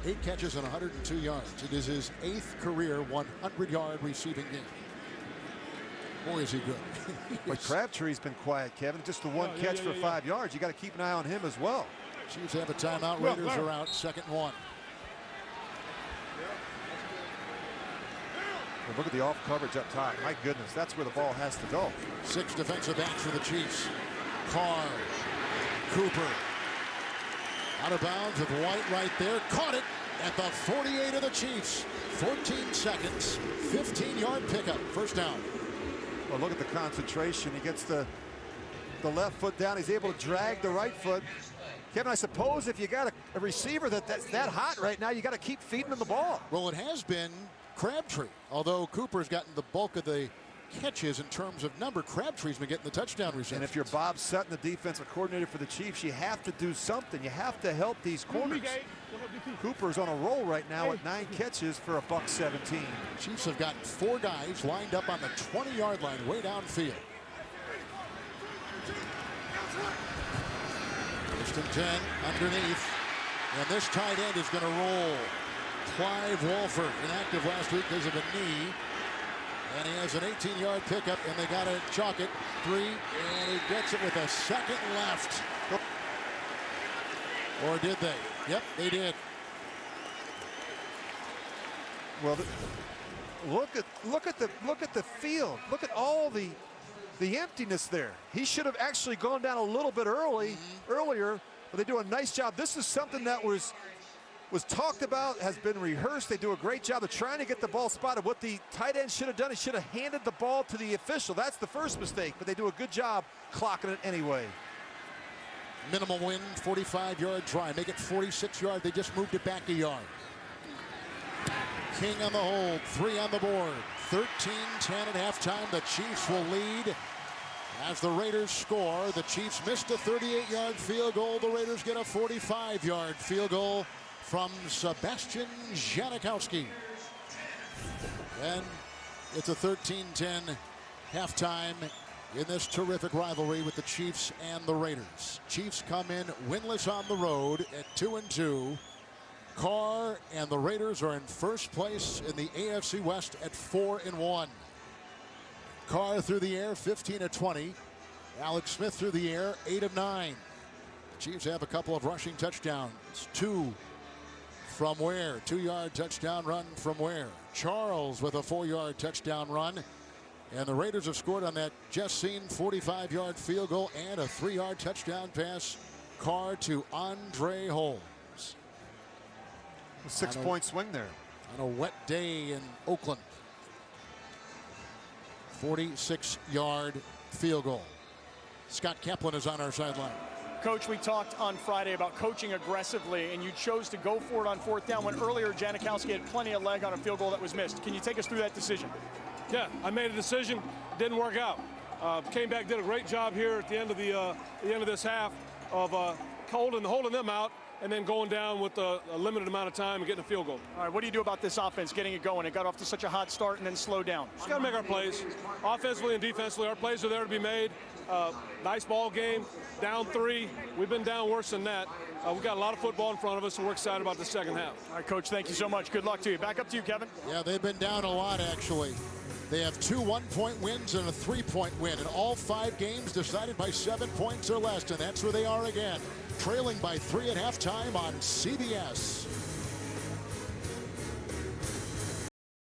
Speaker 1: 8 catches and 102 yards. It is his 8th career 100-yard receiving game. Boy, is he good.
Speaker 2: But Crabtree's been quiet, Kevin. Just the one catch for 5 yards. You got to keep an eye on him as well.
Speaker 1: Chiefs have a timeout. Raiders are out. 2nd and 1.
Speaker 2: Well, look at the off coverage up top. My goodness, that's where the ball has to go.
Speaker 1: 6 defensive backs for the Chiefs. Carr, Cooper, out of bounds with White right there. Caught it at the 48 of the Chiefs. 14 seconds, 15-yard pickup. First down.
Speaker 2: Well, look at the concentration. He gets the left foot down. He's able to drag the right foot. Kevin, I suppose if you got a receiver that's that hot right now, you got to keep feeding him the ball.
Speaker 1: Well, it has been Crabtree, although Cooper's gotten the bulk of the catches in terms of number. Crabtree's been getting the touchdown receptions.
Speaker 2: And if you're Bob Sutton, the defensive coordinator for the Chiefs, you have to do something. You have to help these corners. Cooper's on a roll right now at 9 catches for $117.
Speaker 1: Chiefs have got 4 guys lined up on the 20-yard line, way downfield. 1st and 10 underneath, and this tight end is going to roll. Clive Walford, inactive last week because of a knee. And he has an 18-yard pickup, and they got to chalk it. 3, and he gets it with a second left. Or did they? Yep, they did.
Speaker 2: Well, Look at the field. Look at all the emptiness there. He should have actually gone down a little bit earlier, but they do a nice job. This is something that was talked about, has been rehearsed. They do a great job of trying to get the ball spotted. What the tight end should have done, he should have handed the ball to the official. That's the first mistake, but they do a good job clocking it anyway.
Speaker 1: Minimum win, 45-yard try. Make it 46-yard. They just moved it back a yard. King on the hold, 3 on the board. 13-10 at halftime. The Chiefs will lead as the Raiders score. The Chiefs missed a 38-yard field goal. The Raiders get a 45-yard field goal from Sebastian Janikowski. And it's a 13-10 halftime in this terrific rivalry with the Chiefs and the Raiders. Chiefs come in winless on the road at 2-2. Carr and the Raiders are in first place in the AFC West at 4-1. Carr through the air, 15-20. Alex Smith through the air, 8 of 9. The Chiefs have a couple of rushing touchdowns. 2 from Ware, 2-yard touchdown run from Ware. Charles with a 4-yard touchdown run. And the Raiders have scored on that just seen 45-yard field goal and a 3-yard touchdown pass. Carr to DeAndré Holmes.
Speaker 2: A 6-point swing there.
Speaker 1: On a wet day in Oakland. 46-yard field goal. Scott Kaplan is on our sideline.
Speaker 15: Coach, we talked on Friday about coaching aggressively, and you chose to go for it on 4th down when earlier Janikowski had plenty of leg on a field goal that was missed. Can you take us through that decision?
Speaker 16: Yeah, I made a decision. Didn't work out. Came back, did a great job here at the end of this half of holding them out, and then going down with a limited amount of time and getting a field goal.
Speaker 15: All right, what do you do about this offense, getting it going? It got off to such a hot start and then slowed down.
Speaker 16: Just got to make our plays. Offensively and defensively, our plays are there to be made. Nice ball game, down 3. We've been down worse than that. We've got a lot of football in front of us, and we're excited about the second half.
Speaker 15: All right, Coach, thank you so much. Good luck to you. Back up to you, Kevin.
Speaker 1: Yeah, they've been down a lot, actually. They have 2 one-point wins and a 3-point win, and all 5 games decided by 7 points or less, and that's where they are again, trailing by 3 at halftime on CBS.